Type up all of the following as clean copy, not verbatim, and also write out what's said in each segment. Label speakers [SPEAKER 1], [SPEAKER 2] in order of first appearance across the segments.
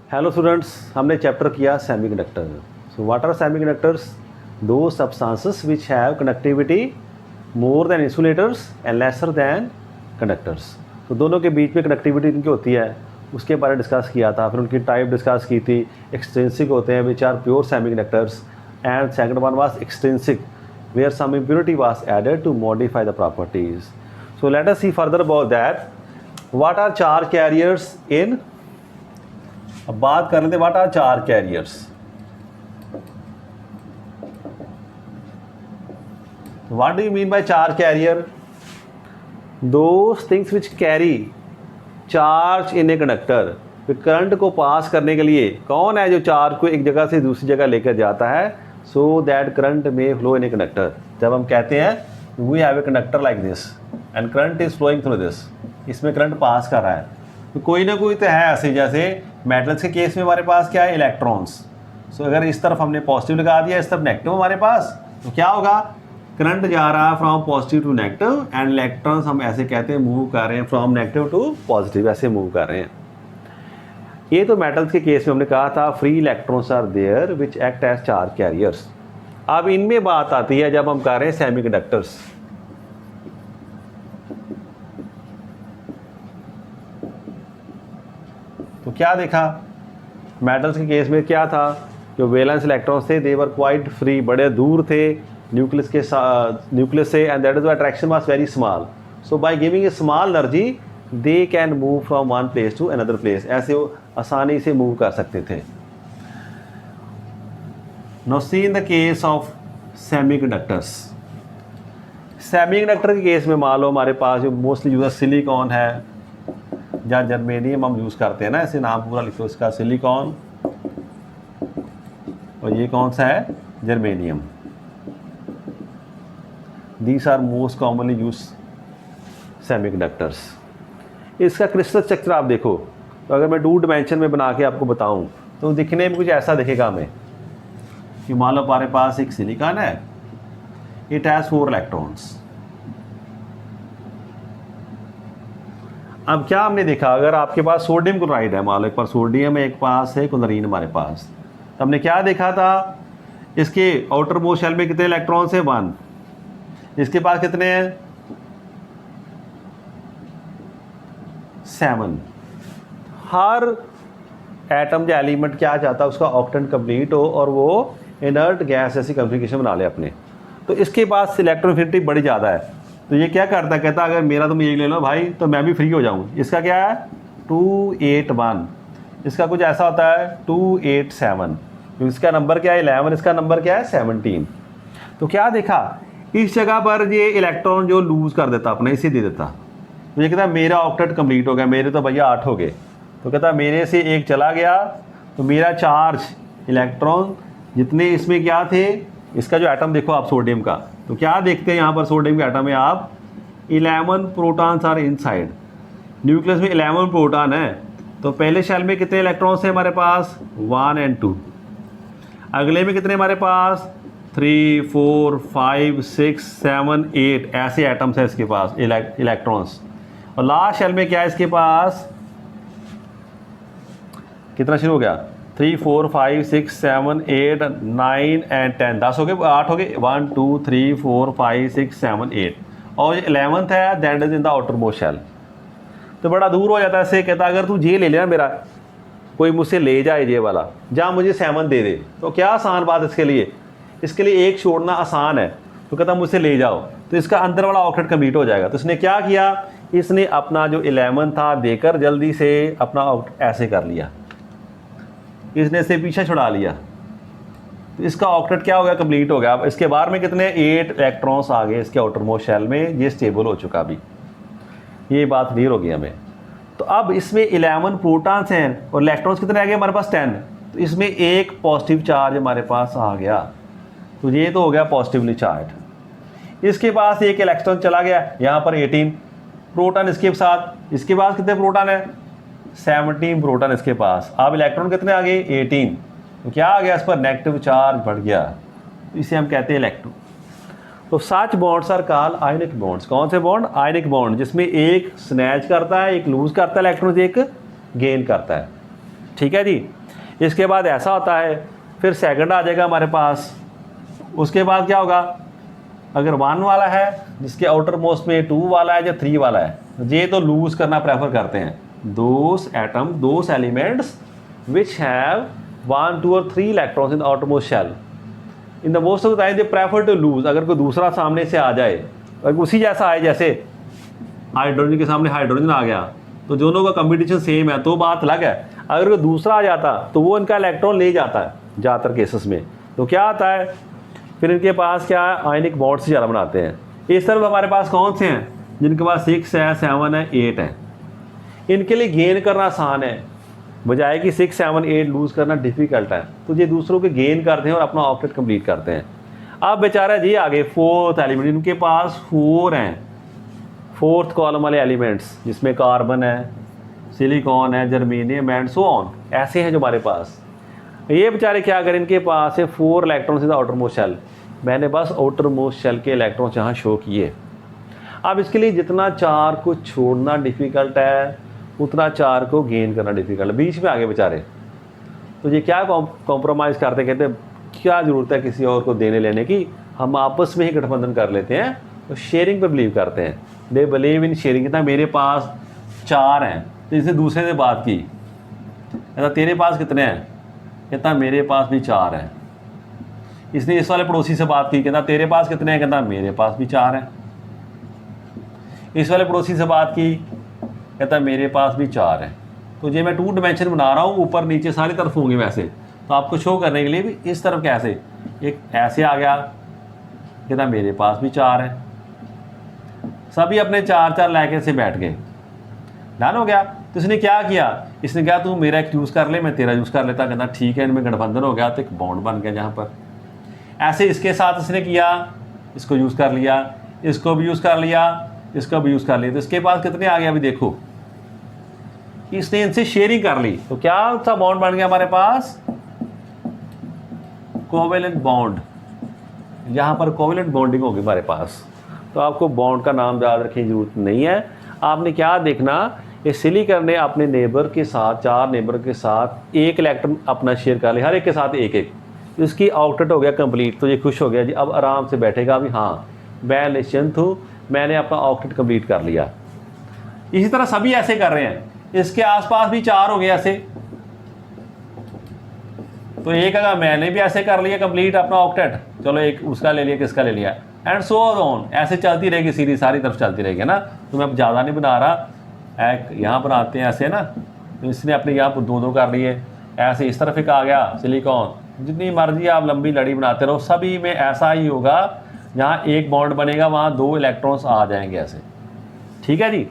[SPEAKER 1] Hello students, हमने chapter किया semiconductor. So what are semiconductors? Those substances which have connectivity more than insulators and lesser than conductors. तो दोनों के बीच में connectivity इनकी होती है, उसके बारे में डिस्कस किया था। फिर उनकी टाइप डिस्कस की थी। एक्सट्रिंसिक होते हैं which are pure semiconductors, and second one was extrinsic where some impurity was added to modify the properties. So let us see further about that. What are charge carriers in? अब बात कर लेते हैं what are charge carriers. What do you mean by charge carrier? Those things which carry charge in a conductor. Current को पास करने के लिए कौन है जो चार्ज को एक जगह से दूसरी जगह लेकर जाता है, सो दैट करंट में फ्लो इन ए कंडक्टर। जब हम कहते हैं we have a conductor like this and current is flowing through this, इसमें करंट पास कर रहा है, तो कोई ना कोई तो है ऐसे। जैसे मेटल्स के केस में हमारे पास क्या है, इलेक्ट्रॉन्स। सो अगर इस तरफ हमने पॉजिटिव लगा दिया, इस तरफ नेगेटिव हमारे पास, तो क्या होगा, करंट जा रहा है from positive to negative, and electrons हम ऐसे कहते हैं मूव कर रहे हैं फ्रॉम नेगेटिव टू पॉजिटिव, ऐसे मूव कर रहे हैं। ये तो मेटल्स के केस में हमने कहा था free electrons are there which act as charge carriers. अब इनमें बात आती है जब हम कर रहे हैं सेमीकंडक्टर्स। तो क्या देखा, मेटल्स के केस में क्या था, जो वैलेंस इलेक्ट्रॉन्स थे दे वर क्वाइट फ्री, बड़े दूर थे न्यूक्लियस से, and that is why attraction was very small. So by giving a small energy they can move from one place to another place, ऐसे वो आसानी से मूव कर सकते थे। Now see in the case of semiconductors. Semiconductor के case में मान लो हमारे पास जो मोस्टली यूज सिलिकॉन है या जर्मेनियम हम यूज़ करते हैं ना, ऐसे नाम पूरा लिखो इसका, सिलिकॉन, और ये कौन सा है, germanium. These are most commonly use semiconductors. इसका क्रिस्टल स्ट्रक्चर आप देखो, तो अगर मैं 2 डायमेंशन में बना के आपको बताऊं तो दिखने में कुछ ऐसा दिखेगा हमें कि मान लो हमारे पास एक सिलिकॉन है, इट हैज़ 4 इलेक्ट्रॉन्स। अब क्या हमने देखा, अगर आपके पास सोडियम क्लोराइड है, मान लो एक पास सोडियम है, एक पास है क्लोरीन हमारे पास, तो हमने क्या देखा था, इसके आउटर मोस्ट शेल में कितने इलेक्ट्रॉन्स है, 1। इसके पास कितने हैं, 7। हर एटम या एलिमेंट क्या चाहता है, उसका ऑक्टेंट कंप्लीट हो और वो इनर्ट गैस जैसी कॉन्फ़िगरेशन बना ले अपने। तो इसके पास इलेक्ट्रोनेगेटिविटी बड़ी ज़्यादा है, तो ये क्या करता है, कहता है अगर मेरा तुम एक ले लो भाई तो मैं भी फ्री हो जाऊँ। इसका क्या है 281, इसका कुछ ऐसा होता है 287, इसका नंबर क्या है 11, इसका नंबर क्या है 17। तो क्या देखा, इस जगह पर ये इलेक्ट्रॉन जो लूज़ कर देता अपने, इसे दे देता, तो ये कहता है मेरा ऑक्टेट कंप्लीट हो गया, मेरे तो भैया 8 हो गए। तो कहता है मेरे से एक चला गया, तो मेरा चार्ज इलेक्ट्रॉन जितने इसमें क्या थे, इसका जो एटम देखो आप सोडियम का, तो क्या देखते हैं यहाँ पर सोडियम के एटम में आप 11 प्रोटॉन्स आर इनसाइड। न्यूक्लियस में 11 प्रोटॉन है, तो पहले शेल में कितने इलेक्ट्रॉन्स हैं हमारे पास, 1 और 2। अगले में कितने हमारे पास, 3, 4, 5, 6, 7, 8 ऐसे एटम्स हैं इसके पास इलेक्ट्रॉन्स। और लास्ट शेल में क्या है इसके पास, कितना शुरू हो गया, 3, 4, 5, 6, 7, 8, 9 एंड 10, 10 हो गए, 8 हो गए, 1, 2, 3, 4, 5, 6, 7, 8, और 11th है that is in the outermost shell. तो बड़ा दूर हो जाता है, ऐसे कहता अगर तू ये ले लेना मेरा, कोई मुझसे ले जाए ये वाला, जहाँ मुझे 7 दे दे, तो क्या आसान बात इसके लिए एक छोड़ना आसान है, तो कहता मुझसे ले जाओ, तो इसका अंदर वाला ऑक्टेट कंप्लीट हो जाएगा। तो इसने क्या किया, इसने अपना जो 11 था देकर जल्दी से अपना ऐसे कर लिया, इसने से पीछे छुड़ा लिया, तो इसका ऑक्टेट क्या हो गया, कंप्लीट हो गया। अब इसके बाहर में कितने 8 इलेक्ट्रॉन्स आ गए इसके आउटर मोस्ट शेल में, ये स्टेबल हो चुका अभी, ये बात क्लियर हो गई हमें। तो अब इसमें 11 प्रोटॉन्स हैं और इलेक्ट्रॉन्स कितने आ गए हमारे पास 10, तो इसमें एक पॉजिटिव चार्ज हमारे पास आ गया, तो ये तो हो गया पॉजिटिवली चार्ज। इसके पास एक इलेक्ट्रॉन चला गया, यहाँ पर 18 प्रोटॉन इसके साथ, इसके पास कितने प्रोटॉन है, 17 प्रोटॉन इसके पास। अब इलेक्ट्रॉन कितने आ गए 18, तो क्या आ गया, इस पर नेगेटिव चार्ज बढ़ गया, इसे हम कहते हैं इलेक्ट्रॉन। तो such bonds are called ionic bonds. कौन से बॉन्ड, आयनिक बॉन्ड, जिसमें एक स्नैच करता है, एक लूज करता है इलेक्ट्रॉन, एक गेन करता है। ठीक है जी। इसके बाद ऐसा होता है, फिर सेकंड आ जाएगा हमारे पास। उसके बाद क्या होगा, अगर 1 वाला है जिसके आउटर मोस्ट में 2 वाला है या 3 वाला है, ये तो लूज करना प्रेफर करते हैं। दोस एलिमेंट्स विच हैव 1, 2 और 3 electrons in the outermost shell, in the most of the time they prefer to lose. अगर कोई दूसरा सामने से आ जाए, अगर उसी जैसा आए, जैसे हाइड्रोजन के सामने हाइड्रोजन आ गया तो दोनों का कंपटीशन सेम है तो बात अलग है। अगर कोई दूसरा आ जाता तो वो इनका इलेक्ट्रॉन ले जाता है ज़्यादातर केसेस में। तो क्या आता है फिर इनके पास, क्या आयनिक बॉन्ड से ज़्यादा बनाते हैं। इस तरफ हमारे पास कौन से हैं जिनके पास 6 है, 7 है, 8 है। इनके लिए गेन करना आसान है, बजाय कि 6, 7, 8 लूज़ करना डिफ़िकल्ट है। तो ये दूसरों के गेन करते हैं और अपना ऑक्टेट कंप्लीट करते हैं। अब बेचारा जी आगे 4th एलिमेंट, इनके पास 4 हैं, 4th कॉलम वाले एलिमेंट्स जिसमें कार्बन है, सिलिकॉन है, जर्मेनियम एंड सो ऑन, ऐसे हैं जो हमारे पास। ये बेचारे क्या करें, इनके पास है 4 electrons in the outermost shell. मैंने बस आउटर मोस्ट शेल के इलेक्ट्रॉन्स यहाँ शो किए। अब इसके लिए जितना चार को छोड़ना डिफ़िकल्ट है उतना चार को गेन करना डिफ़िकल्ट है, बीच में आगे बेचारे। तो ये क्या कॉम्प्रोमाइज़ करते, कहते क्या ज़रूरत है किसी और को देने लेने की, हम आपस में ही गठबंधन कर लेते हैं। तो शेयरिंग पे बिलीव करते हैं, दे बिलीव इन शेयरिंग। कहता मेरे पास 4 हैं, तो इसने दूसरे से बात की, कहता तेरे पास कितने हैं, कहता मेरे पास भी 4 हैं। इसने इस वाले पड़ोसी से बात की, कहता तेरे पास कितने हैं, कहता मेरे पास भी 4 हैं। इस वाले पड़ोसी से बात की, कहता मेरे पास भी 4 हैं। तो ये मैं 2 डायमेंशन बना रहा हूँ, ऊपर नीचे सारी तरफ होंगे वैसे, तो आपको शो करने के लिए भी इस तरफ कैसे, एक ऐसे आ गया, कहता मेरे पास भी 4 हैं। सभी अपने 4 लेके से बैठ गए, डन हो गया। तो इसने क्या किया, इसने कहा तू मेरा एक यूज़ कर ले, मैं तेरा यूज़ कर लेता। कहता ठीक है, इनमें गठबंधन हो गया, तो एक बॉन्ड बन गया जहाँ पर। ऐसे इसके साथ इसने किया, इसको यूज़ कर लिया, इसको भी यूज़ कर लिया, इसका भी यूज़ कर लिया। तो इसके पास कितने आ गए अभी देखो, इसने इनसे शेयरिंग कर ली। तो क्या सा बॉन्ड बन गया हमारे पास, कोवेलेंट बॉन्ड। यहाँ पर कोवेलेंट बॉन्डिंग होगी हमारे पास। तो आपको बॉन्ड का नाम याद रखने की जरूरत नहीं है। आपने क्या देखना, ये सिलिकॉन ने अपने नेबर के साथ, 4 नेबर के साथ 1 इलेक्ट्रॉन अपना शेयर कर लिया, हर एक के साथ 1-1। इसकी आउटलेट हो गया कंप्लीट। तो ये खुश हो गया जी, अब आराम से बैठेगा अभी, हाँ मैं निश्चिंत हूँ, मैंने अपना आउटलेट कंप्लीट कर लिया। इसी तरह सभी ऐसे कर रहे हैं, इसके आसपास भी 4 हो गए ऐसे। तो एक अगर मैंने भी ऐसे कर लिया कंप्लीट अपना ऑक्टेट, चलो एक उसका ले लिया, किसका ले लिया, एंड सो ऑन। ऐसे चलती रहेगी सीरीज, सारी तरफ चलती रहेगी ना। तो मैं अब ज़्यादा नहीं बना रहा, एक यहाँ बनाते हैं ऐसे ना। तो इसने अपने यहाँ पर 2-2 कर लिए, ऐसे इस तरफ एक आ गया सिलिकॉन। जितनी मर्जी आप लंबी लड़ी बनाते रहो, सभी में ऐसा ही होगा, जहाँ एक बॉन्ड बनेगा वहाँ 2 इलेक्ट्रॉन्स आ जाएंगे ऐसे। ठीक है जी।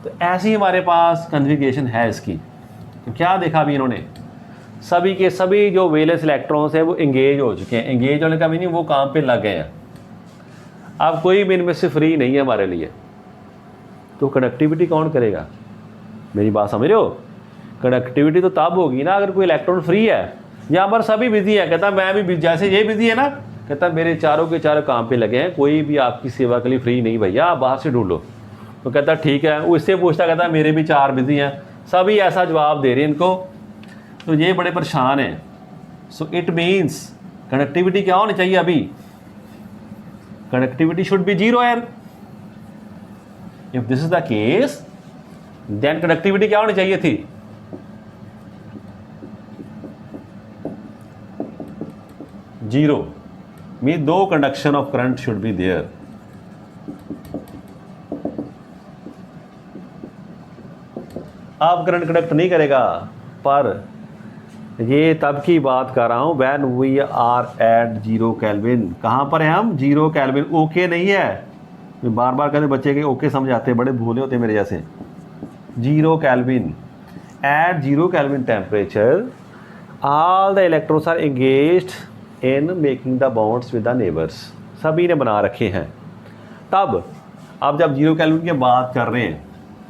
[SPEAKER 1] तो ऐसी हमारे पास कन्फिगरेशन है इसकी। तो क्या देखा अभी इन्होंने, सभी के सभी जो वेलेंस इलेक्ट्रॉन्स हैं वो एंगेज हो चुके हैं। एंगेज होने का मीनिंग वो काम पे लग गए हैं। अब कोई भी इनमें से फ्री नहीं है हमारे लिए। तो कनेक्टिविटी कौन करेगा, मेरी बात समझ रहे हो। कनेक्टिविटी तो तब होगी ना अगर कोई इलेक्ट्रॉन फ्री है। यहाँ पर सभी बिजी है, कहता मैं भी, जैसे ये बिजी है ना, कहता मेरे चारों के चारों काम पे लगे हैं, कोई भी आपकी सेवा के लिए फ्री नहीं भैया, आप बाहर से ढूंढ लो। तो कहता ठीक है, वो इससे पूछता, कहता मेरे भी 4 बिजी हैं। सभी ऐसा जवाब दे रहे हैं इनको। तो ये बड़े परेशान हैं। सो इट मीन्स कनेक्टिविटी क्या होनी चाहिए अभी, कनेक्टिविटी शुड बी 0 यार। If this is the case then connectivity क्या होनी चाहिए थी, जीरो। मीन दो conduction of current should be there. अब करंट कंडक्ट नहीं करेगा, पर ये तब की बात कर रहा हूं when we are at 0 kelvin. कहां पर है हम, 0 केल्विन। ओके नहीं है, बार बार कहते बच्चे के ओके समझ आते हैं, बड़े भूले होते हैं मेरे जैसे। 0 kelvin, at 0 kelvin temperature all the electrons are engaged in making the bonds with the neighbours. सभी ने बना रखे हैं। तब अब जब 0 केल्विन की बात कर रहे हैं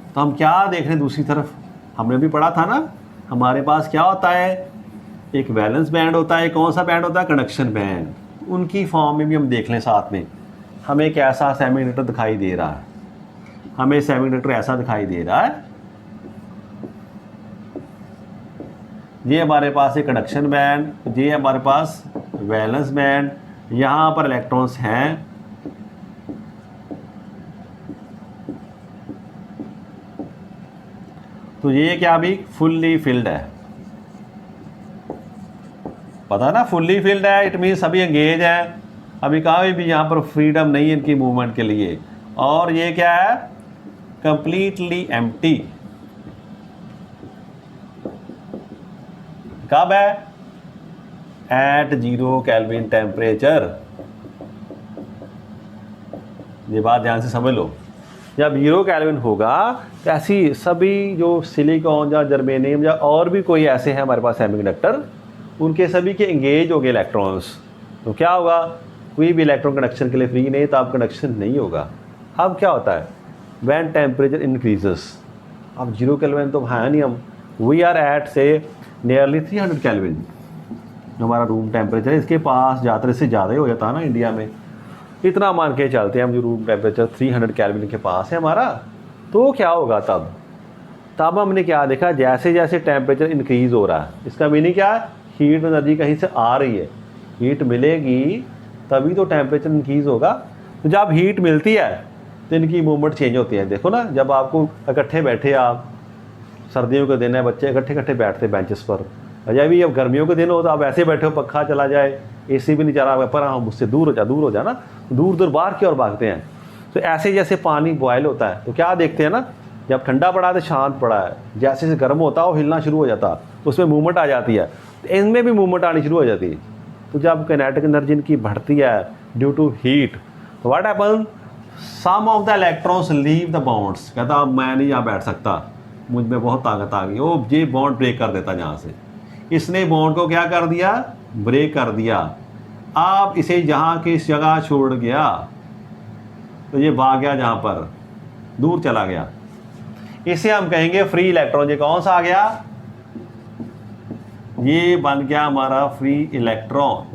[SPEAKER 1] तो हम क्या देख रहे हैं, दूसरी तरफ हमने भी पढ़ा था ना, हमारे पास क्या होता है, एक वैलेंस बैंड होता है, कौन सा बैंड होता है, कंडक्शन बैंड। उनकी फॉर्म में भी हम देख लें साथ में। हमें एक ऐसा सेमीकंडक्टर दिखाई दे रहा है, हमें सेमीकंडक्टर ऐसा दिखाई दे रहा है, ये हमारे पास है कंडक्शन बैंड, ये हमारे पास वैलेंस बैंड, यहाँ पर इलेक्ट्रॉन्स हैं, तो ये क्या भी फुल्ली फिल्ड है, पता ना, फुल्ली फिल्ड है, इट मीन सभी एंगेज हैं, अभी कहीं भी यहाँ पर फ्रीडम नहीं है इनकी मूवमेंट के लिए। और ये क्या है, कंप्लीटली एम्प्टी। कब है, एट 0 केल्विन टेम्परेचर। ये बात ध्यान से समझ लो, जब 0 केल्विन होगा तो ऐसी सभी जो सिलिकॉन या जर्मेनियम या और भी कोई ऐसे हैं हमारे पास सेमीकंडक्टर, उनके सभी के एंगेज हो गए इलेक्ट्रॉन्स, तो क्या होगा, कोई भी इलेक्ट्रॉन कंडक्शन के लिए फ्री नहीं, तो अब कंडक्शन नहीं होगा। अब क्या होता है, व्हेन टेम्परेचर इंक्रीजेस, अब 0 केल्विन तो है नहीं, हम वी आर एट से नियरली 300 केल्विन, जो हमारा रूम टेम्परेचर है, इसके पास ज़्यादा से ज़्यादा ही हो जाता है ना इंडिया में, इतना मान के चलते हैं हम, जो रूम टेम्परेचर 300 केल्विन के पास है हमारा, तो क्या होगा तब हमने क्या देखा, जैसे जैसे टेम्परेचर इंक्रीज़ हो रहा है, इसका मीनिंग क्या है, हीट एनर्जी कहीं से आ रही है, हीट मिलेगी तभी तो टेम्परेचर इंक्रीज़ होगा। तो जब हीट मिलती है तो इनकी मूवमेंट चेंज होती है। देखो ना, जब आपको इकट्ठे बैठे, आप सर्दियों के दिन है, बच्चे इकट्ठे इकट्ठे बैठते बेंचेस पर, या भी अब गर्मियों के दिन हो तो आप ऐसे बैठे हो, पक्खा चला जाए, एसी भी नहीं चला रहा, पर हाँ मुझसे दूर हो जा ना, दूर बाहर की ओर भागते हैं। तो ऐसे जैसे पानी बॉयल होता है तो क्या देखते हैं ना, जब ठंडा पड़ा है तो शांत पड़ा है, जैसे जैसे गर्म होता है वो हिलना शुरू हो जाता, उसमें मूवमेंट आ जाती है, तो इनमें भी मूवमेंट आनी शुरू हो जाती है। तो जब काइनेटिक एनर्जी इनकी बढ़ती है ड्यू टू हीट, तो what happen, some of the electrons leave the bonds, कहता अब मैं नहीं यहाँ बैठ सकता, मुझ में बहुत ताकत आ गई, वो ये बॉन्ड ब्रेक कर देता यहाँ से, इसने बॉन्ड को क्या कर दिया, ब्रेक कर दिया। अब इसे जहाँ की इस जगह छोड़ गया तो ये भाग गया, जहाँ पर दूर चला गया, इसे हम कहेंगे फ्री इलेक्ट्रॉन। ये कौन सा आ गया, ये बन गया हमारा फ्री इलेक्ट्रॉन।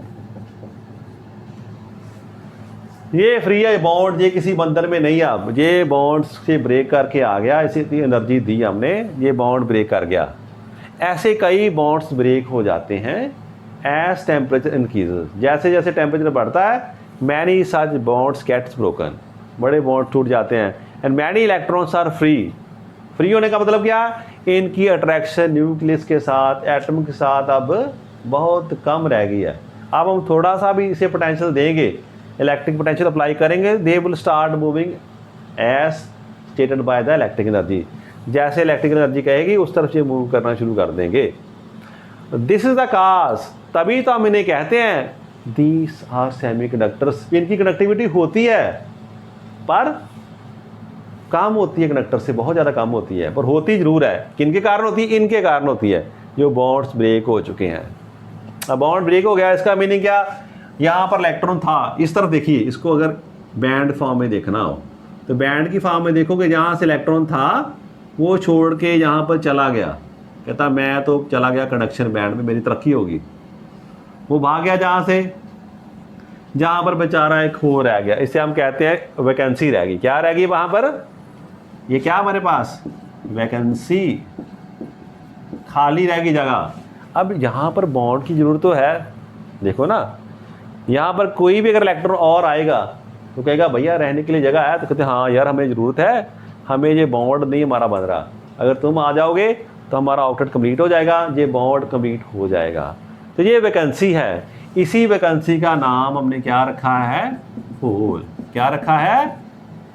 [SPEAKER 1] ये फ्री है बॉन्ड, ये किसी बंधन में नहीं, अब ये बॉन्ड से ब्रेक करके आ गया, इसे इतनी एनर्जी दी हमने, ये बॉन्ड ब्रेक कर गया। ऐसे कई बॉन्ड्स ब्रेक हो जाते हैं एज टेम्परेचर इंक्रीजेस, जैसे जैसे टेम्परेचर बढ़ता है many such bonds gets broken, बड़े बॉन्ड टूट जाते हैं, and many electrons are free. Free होने का मतलब क्या, इनकी अट्रैक्शन न्यूक्लियस के साथ, एटम के साथ अब बहुत कम रह गई है। अब हम थोड़ा सा भी इसे पोटेंशियल देंगे, इलेक्ट्रिक पोटेंशियल अप्लाई करेंगे, they will start moving as stated by the electric energy, जैसे इलेक्ट्रिक एनर्जी कहेगी उस तरफ से मूव करना शुरू कर देंगे। दिस इज द काज, तभी तो हम इन्हें कहते हैं दीस आर सेमीकंडक्टर्स। इनकी कंडक्टिविटी होती है पर कम होती है, कंडक्टर से बहुत ज़्यादा कम होती है, पर होती जरूर है। किनके कारण होती है, इनके कारण होती है, जो बॉन्ड्स ब्रेक हो चुके हैं। अब बॉन्ड ब्रेक हो गया, इसका मीनिंग क्या, यहाँ पर इलेक्ट्रॉन था, इस तरफ देखिए, इसको अगर बैंड फॉर्म में देखना हो तो बैंड की फॉर्म में देखोगे, जहाँ से इलेक्ट्रॉन था वो छोड़ के यहाँ पर चला गया, कहता मैं तो चला गया कंडक्शन बैंड में, मेरी तरक्की होगी, वो भाग गया जहाँ से, जहाँ पर बेचारा एक खो रह गया, इसे हम कहते हैं वैकेंसी रह गई। क्या रह गई वहाँ पर, ये क्या हमारे पास वैकेंसी, खाली रह गई जगह। अब यहाँ पर बॉन्ड की ज़रूरत तो है, देखो ना, यहाँ पर कोई भी अगर इलेक्ट्रॉन और आएगा तो कहेगा भैया रहने के लिए जगह है, तो कहते हाँ यार हमें ज़रूरत है, हमें ये बॉन्ड नहीं हमारा बन रहा, अगर तुम आ जाओगे तो हमारा ऑक्टेट कंप्लीट हो जाएगा, ये बॉन्ड कंप्लीट हो जाएगा। तो ये वैकेंसी है, इसी वैकेंसी का नाम हमने क्या रखा है, होल। क्या रखा है,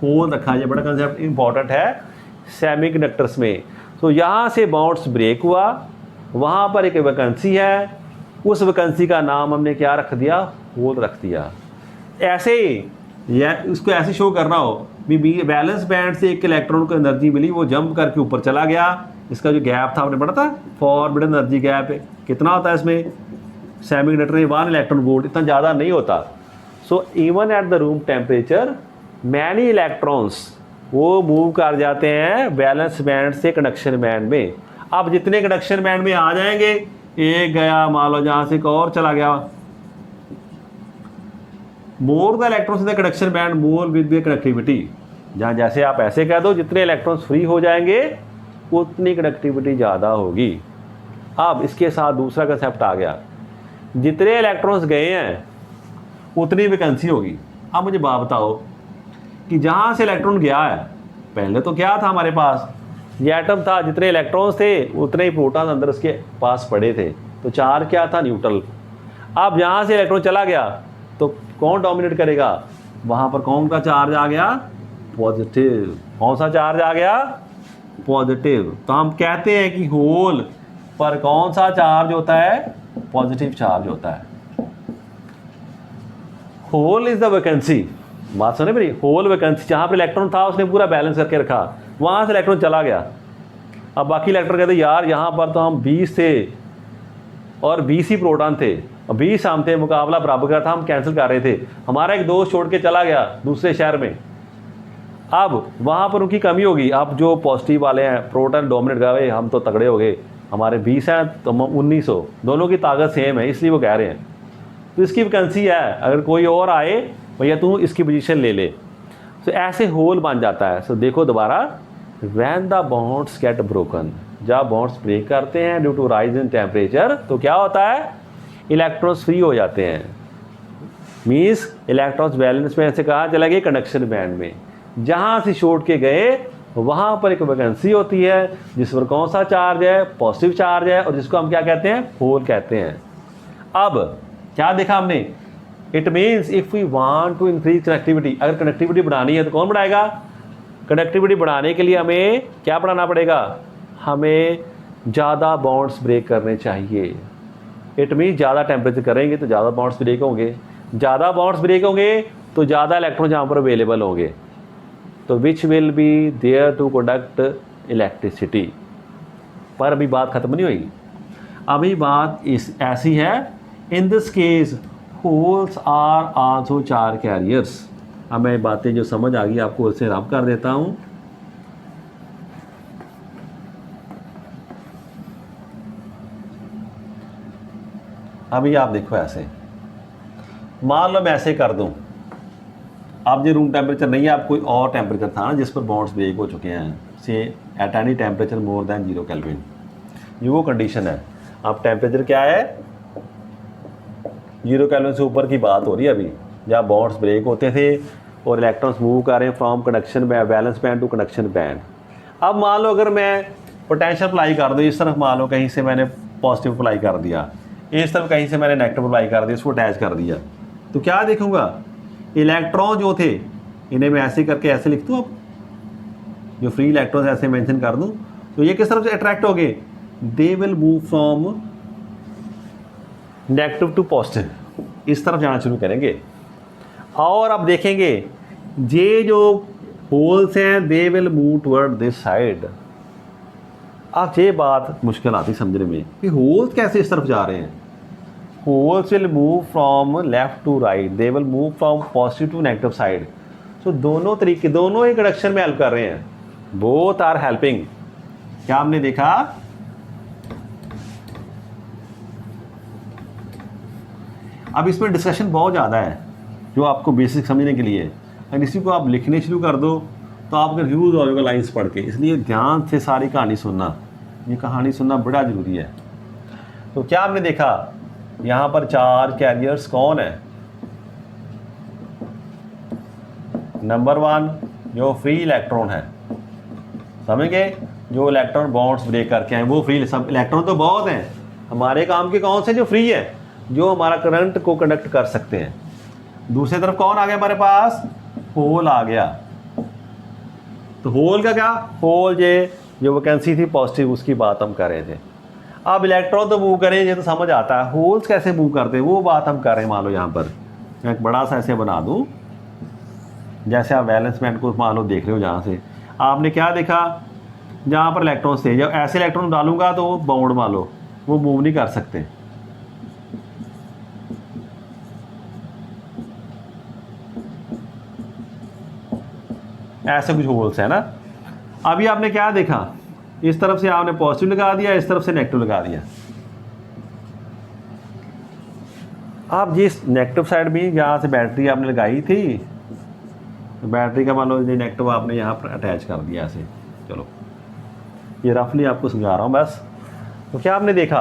[SPEAKER 1] होल रखा है। ये बड़ा कंसेप्ट इंपॉर्टेंट है सेमीकंडक्टर्स में। तो यहाँ से बॉन्ड्स ब्रेक हुआ, वहाँ पर एक वैकेंसी है, उस वैकेंसी का नाम हमने क्या रख दिया, होल रख दिया। ऐसे ही या उसको ऐसे शो करना हो भी बैलेंस बैंड से एक इलेक्ट्रॉन को एनर्जी मिली, वो जंप करके ऊपर चला गया, इसका जो गैप था आपने पढ़ा था, फॉरबिडन एनर्जी गैप है, कितना होता है इसमें, सेमीकंडक्टर में 1 इलेक्ट्रॉन वोल्ट, इतना ज़्यादा नहीं होता। So even at the room temperature many electrons वो मूव कर जाते हैं बैलेंस बैंड से कंडक्शन बैंड में। अब जितने कंडक्शन बैंड में आ जाएंगे, एक गया मान लो जहाँ से एक और चला गया, more the electrons in the conduction band more with the connectivity. जहाँ जैसे आप ऐसे कह दो, जितने इलेक्ट्रॉन्स फ्री हो जाएंगे उतनी कनेक्टिविटी ज़्यादा होगी। अब इसके साथ दूसरा कंसेप्ट आ गया, जितने इलेक्ट्रॉन्स गए हैं उतनी वैकेंसी होगी। अब मुझे बात बताओ कि जहाँ से इलेक्ट्रॉन गया है, पहले तो क्या था हमारे पास, ये एटम था, जितने इलेक्ट्रॉन्स थे उतने ही प्रोटॉन अंदर उसके पास पड़े थे, तो चार्ज क्या था, न्यूट्रल। अब यहाँ से इलेक्ट्रॉन चला गया तो कौन डोमिनेट करेगा, वहाँ पर कौन का चार्ज आ गया, पॉजिटिव। कौन सा चार्ज आ गया, पॉजिटिव। तो हम कहते हैं कि होल पर कौन सा चार्ज होता है, पॉजिटिव चार्ज होता है। होल इज द वैकेंसी, बात सुने मेरी, होल वैकेंसी, जहाँ पर इलेक्ट्रॉन था उसने पूरा बैलेंस करके रखा, वहाँ से इलेक्ट्रॉन चला गया। अब बाकी इलेक्ट्रॉन कहते यार यहाँ पर तो हम 20 थे और 20 ही प्रोटॉन थे और 20 हम थे, मुकाबला बराबर का था, हम कैंसिल कर रहे थे, हमारा एक दोस्त छोड़ के चला गया दूसरे शहर में। अब वहाँ पर उनकी कमी होगी। अब जो पॉजिटिव वाले हैं, प्रोटॉन डोमिनेट कर गए, हम तो तगड़े हो गए, हमारे 20 हैं तो 1900, दोनों की ताकत सेम है, इसलिए वो कह रहे हैं। तो इसकी वैकेंसी है, अगर कोई और आए भैया तू इसकी पोजीशन ले ले, तो ऐसे होल बन जाता है। सो देखो दोबारा, when the bonds get broken, जब बॉन्ड्स ब्रेक करते हैं due to rise in temperature, तो क्या होता है, इलेक्ट्रॉन्स फ्री हो जाते हैं। मीन्स इलेक्ट्रॉन्स बैलेंस में ऐसे कहाँ चला गए, कंडक्शन बैंड में, जहाँ से छोड़ के गए वहाँ पर एक वैकेंसी होती है जिस पर कौन सा चार्ज है, पॉजिटिव चार्ज है, और जिसको हम क्या कहते हैं, होल कहते हैं। अब क्या देखा हमने, it means if we want to increase connectivity, अगर कनेक्टिविटी बढ़ानी है तो कौन बढ़ाएगा, कनेक्टिविटी बढ़ाने के लिए हमें क्या बढ़ाना पड़ेगा, हमें ज़्यादा बॉन्ड्स ब्रेक करने चाहिए। इट मीन्स ज़्यादा टेम्परेचर करेंगे तो ज़्यादा बॉन्ड्स ब्रेक होंगे, ज़्यादा बॉन्ड्स ब्रेक होंगे तो ज़्यादा इलेक्ट्रॉन यहाँ पर अवेलेबल होंगे, तो which will be there to conduct electricity. पर अभी बात ख़त्म नहीं हुई, अभी बात इस ऐसी है, in this case holes are also charge carriers. अब मैं बातें जो समझ आ गई आपको उससे रब कर देता हूँ। अभी आप देखो, ऐसे मान लो मैं ऐसे कर दूं, आप ये रूम टेम्परेचर नहीं है, आप कोई और टेम्परेचर था ना जिस पर बॉन्ड्स ब्रेक हो चुके हैं, से at any temperature more than 0 kelvin, ये वो कंडीशन है। अब टेम्परेचर क्या है, 0 केल्विन से ऊपर की बात हो रही है अभी, जहाँ बॉन्ड्स ब्रेक होते थे और इलेक्ट्रॉन्स मूव कर रहे हैं from conduction valence band to conduction band. अब मान लो अगर मैं पोटेंशियल अप्लाई कर दूँ इस तरफ, मान लो कहीं से मैंने पॉजिटिव अप्लाई कर दिया, इस तरफ कहीं से मैंने नेगेटिव अप्लाई कर दिया, इसको अटैच कर दिया, तो क्या देखूंगा, इलेक्ट्रॉन जो थे इन्हें मैं ऐसे करके ऐसे लिख दूँ, अब जो फ्री इलेक्ट्रॉन्स ऐसे मेंशन कर दूँ, तो ये किस तरफ से अट्रैक्ट हो गए, they will move from negative to positive, इस तरफ जाना शुरू करेंगे। और अब देखेंगे ये जो होल्स हैं they will move toward this side. अब ये बात मुश्किल आती समझने में कि होल्स कैसे इस तरफ जा रहे हैं, holes will move from left to right, they will move from positive to negative side. So दोनों तरीके, दोनों ही कंडक्शन में हेल्प कर रहे हैं, बोथ आर हेल्पिंग। क्या हमने देखा, अब इसमें डिस्कशन बहुत ज़्यादा है जो आपको बेसिक समझने के लिए, अगर इसी को आप लिखने शुरू कर दो तो आप कंफ्यूज हो जाओगे लाइन्स पढ़ के, इसलिए ध्यान से सारी कहानी सुनना, ये कहानी सुनना बड़ा ज़रूरी है। तो क्या हमने देखा, यहाँ पर चार्ज कैरियर्स कौन है, नंबर 1 जो फ्री इलेक्ट्रॉन है, समझ गए, जो इलेक्ट्रॉन बॉन्ड्स ब्रेक करके हैं वो फ्री, सब इलेक्ट्रॉन तो बहुत हैं, हमारे काम के कौन से जो फ्री है, जो हमारा करंट को कंडक्ट कर सकते हैं। दूसरी तरफ कौन आ गया हमारे पास, होल आ गया। तो होल का क्या, होल ये जो वैकेंसी थी पॉजिटिव उसकी बात हम कर रहे थे। अब इलेक्ट्रॉन तो मूव करें, ये तो समझ आता है, होल्स कैसे मूव करते हैं वो बात हम कर रहे हैं। मान लो यहाँ पर मैं एक बड़ा सा ऐसे बना दूँ, जैसे आप वैलेंस बैंड को मान लो देख रहे हो, जहाँ से आपने क्या देखा, जहाँ पर इलेक्ट्रॉन्स थे, जब ऐसे इलेक्ट्रॉन डालूंगा तो वो बाउंड मान लो वो मूव नहीं कर सकते, ऐसे कुछ होल्स है ना। अभी आपने क्या देखा, इस तरफ से आपने पॉजिटिव लगा दिया, इस तरफ से नेगेटिव लगा दिया। आप जिस नेगेटिव साइड में जहाँ से बैटरी आपने लगाई थी, तो बैटरी का मान लो ये नेगेटिव आपने यहाँ पर अटैच कर दिया ऐसे। चलो ये रफली आपको समझा रहा हूँ बस। तो क्या आपने देखा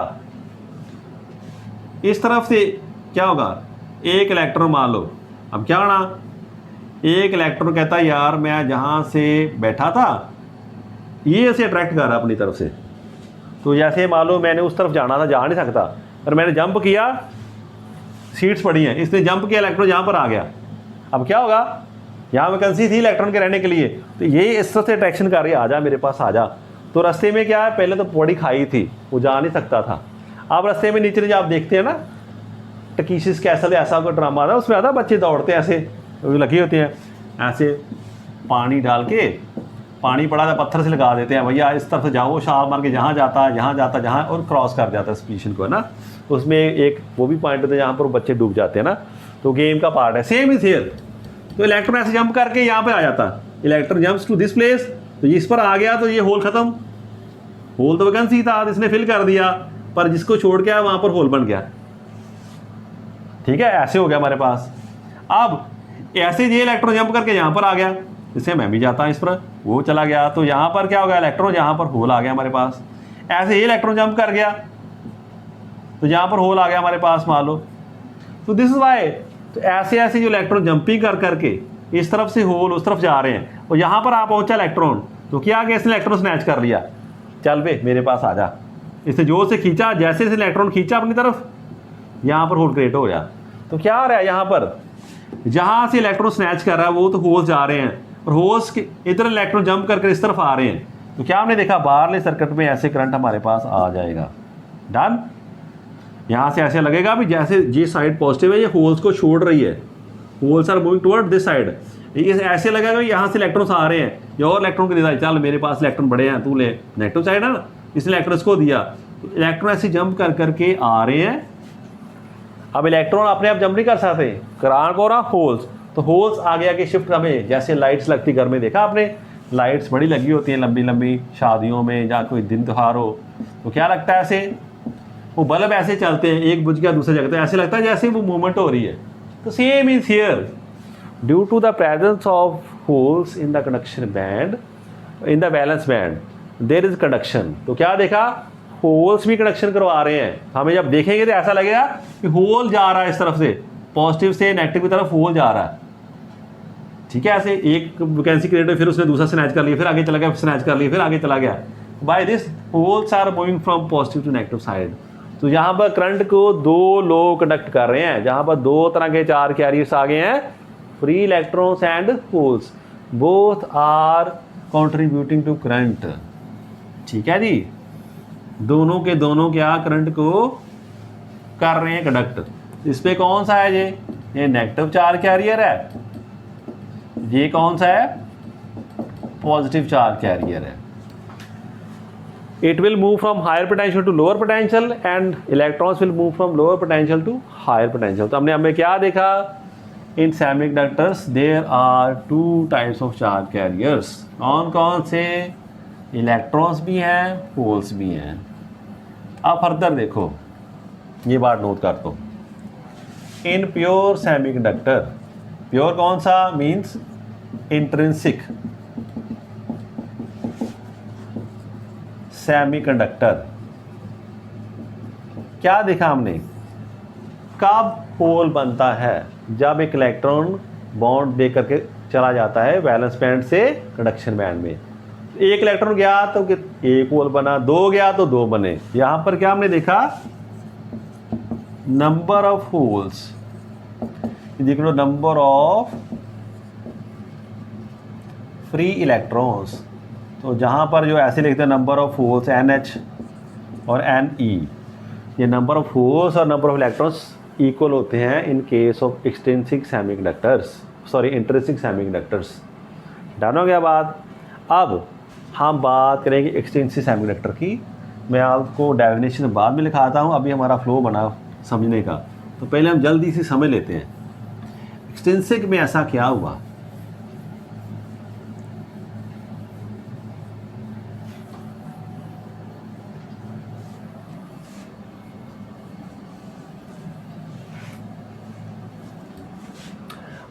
[SPEAKER 1] इस तरफ से क्या होगा, एक इलेक्ट्रॉन मान लो, अब क्या होना, एक इलेक्ट्रॉन कहता है यार मैं जहाँ से बैठा था ये ऐसे अट्रैक्ट कर रहा अपनी तरफ से, तो जैसे मान लो मैंने उस तरफ जाना था, जा नहीं सकता, पर मैंने जंप किया, सीट्स पड़ी हैं, इसने जंप किया, इलेक्ट्रॉन यहाँ पर आ गया। अब क्या होगा, यहाँ वैकेंसी थी इलेक्ट्रॉन के रहने के लिए, तो ये इस तरह से अट्रैक्शन कर रही है, आ जा मेरे पास आ जा। तो रास्ते में क्या है, पहले तो बड़ी खाई थी, वो जा नहीं सकता था। अब रास्ते में नीचे जो आप देखते हैं ना टकीसिस कैसल ऐसा कोई ड्रामा आता है, उसमें आता बच्चे दौड़ते हैं ऐसे, लगे होते हैं ऐसे, पानी डाल के, पानी पड़ा था पत्थर से लगा देते हैं, भैया इस तरफ से जाओ, छाल मार के जहाँ जाता जहाँ और क्रॉस कर जाता है इस पोजीशन को, है ना। तो उसमें एक वो भी पॉइंट होता है जहाँ पर बच्चे डूब जाते हैं ना, तो गेम का पार्ट है, सेम इज हियर। तो इलेक्ट्रॉन ऐसे जंप करके यहाँ पे आ जाता, electron jumps to this place, तो इस पर आ गया, तो ये होल खत्म, होल तो वैकेंसी था, इसने फिल कर दिया, पर जिसको छोड़ के आया वहाँ पर होल बन गया। ठीक है, ऐसे हो गया हमारे पास। अब ऐसे ये इलेक्ट्रॉन जंप करके यहाँ पर आ गया, इससे मैं भी जाता हूँ इस पर, वो चला गया, तो यहाँ पर क्या होगा, इलेक्ट्रॉन यहाँ पर होल आ गया हमारे पास। ऐसे ये इलेक्ट्रॉन जंप कर गया तो यहाँ पर होल आ गया हमारे पास मान लो। तो दिस इज वाई, तो ऐसे ऐसे जो इलेक्ट्रॉन जंपिंग कर करके इस तरफ से होल उस तरफ जा रहे हैं, और यहाँ पर आप पहुँचा इलेक्ट्रॉन, तो क्या गया, इसने इलेक्ट्रॉन स्नैच कर लिया, चल बे मेरे पास आ जा, इसने जोर से खींचा, जैसे इसे इलेक्ट्रॉन खींचा अपनी तरफ, यहाँ पर होल क्रिएट हो गया। तो क्या हो रहा है यहाँ पर, जहाँ से इलेक्ट्रॉन स्नैच कर रहा है वो तो होल्स जा रहे हैं, और होल्स के इधर इलेक्ट्रॉन जंप करके इस तरफ आ रहे हैं, तो क्या हमने देखा बाहरले सर्किट में ऐसे करंट हमारे पास आ जाएगा। डन, यहाँ से ऐसे लगेगा भी जैसे ये साइड पॉजिटिव है, ये होल्स को छोड़ रही है, holes are moving toward this side, ये ऐसे लगेगा यहाँ से इलेक्ट्रॉन्स आ रहे हैं, ये और इलेक्ट्रॉन को दे रहा, चल मेरे पास इलेक्ट्रॉन बड़े हैं, तू ले, नेगेटिव साइड है ना, इसने इलेक्ट्रॉन्स को दिया, तो इलेक्ट्रॉन ऐसे जंप कर करके आ रहे हैं। अब इलेक्ट्रॉन अपने आप जंप नहीं कर सकते, करान को रहा होल्स, तो होल्स आगे आगे शिफ्ट हमें, जैसे लाइट्स लगती घर में, देखा आपने लाइट्स बड़ी लगी होती हैं लंबी लंबी, शादियों में या कोई दिन त्योहार हो, तो क्या लगता है ऐसे, वो बल्ब ऐसे चलते हैं, एक बुझ गया दूसरा जगह, ऐसे लगता है जैसे वो मूवमेंट हो रही है। तो same is here, due to the presence of holes in the conduction band, in the valence band there is conduction. तो क्या देखा, होल्स भी कंडक्शन करवा रहे हैं, हमें जब देखेंगे तो ऐसा लगेगा कि होल जा रहा है इस तरफ से, पॉजिटिव से नेगेटिव की तरफ होल जा रहा है। ठीक है, ऐसे एक वैकेंसी क्रिएट हुई, फिर उसने दूसरा स्नैच कर लिया, फिर आगे चला गया, स्नैच कर लिया, फिर आगे चला गया, by this holes are moving from positive to negative side. तो यहाँ पर करंट को दो लोग कंडक्ट कर रहे हैं, जहाँ पर दो तरह के चार कैरियर्स आ गए हैं, free electrons and holes, both are contributing to current. ठीक है जी, दोनों के दोनों क्या करंट को कर रहे हैं कंडक्ट। इस पे कौन सा है, ये नेगेटिव चार्ज कैरियर है, ये कौन सा है, पॉजिटिव चार्ज कैरियर है। It will move from higher potential to lower potential and electrons will move from lower potential to higher potential। तो हमने हमें क्या देखा, in semiconductors there are two types of charge carriers। कौन कौन से, electrons भी हैं, होल्स भी हैं। अब फर्दर देखो, ये बात नोट कर दो, इन प्योर सेमीकंडक्टर, प्योर कौन सा, मीन्स इंट्रिंसिक सेमीकंडक्टर, क्या देखा हमने, कब होल बनता है, जब एक इलेक्ट्रॉन बॉन्ड दे करके चला जाता है वैलेंस बैंड से कंडक्शन बैंड में। एक इलेक्ट्रॉन गया तो एक होल बना, दो गया तो दो बने। यहां पर क्या हमने देखा, नंबर ऑफ होल्स देख लो, नंबर ऑफ फ्री इलेक्ट्रॉन्स। तो जहां पर जो ऐसे लिखते हैं नंबर ऑफ होल्स NH और NE, ये नंबर ऑफ होल्स और नंबर ऑफ इलेक्ट्रॉन्स इक्वल होते हैं in case of extrinsic semiconductors, sorry intrinsic semiconductors. Done हो गया बात। अब हम बात करेंगे एक्सट्रिंसिक सेमीकंडक्टर की, मैं आपको डेफिनेशन बाद में लिखाता हूँ, अभी हमारा फ्लो बना समझने का, तो पहले हम जल्दी से समझ लेते हैं एक्सट्रिंसिक में ऐसा क्या हुआ।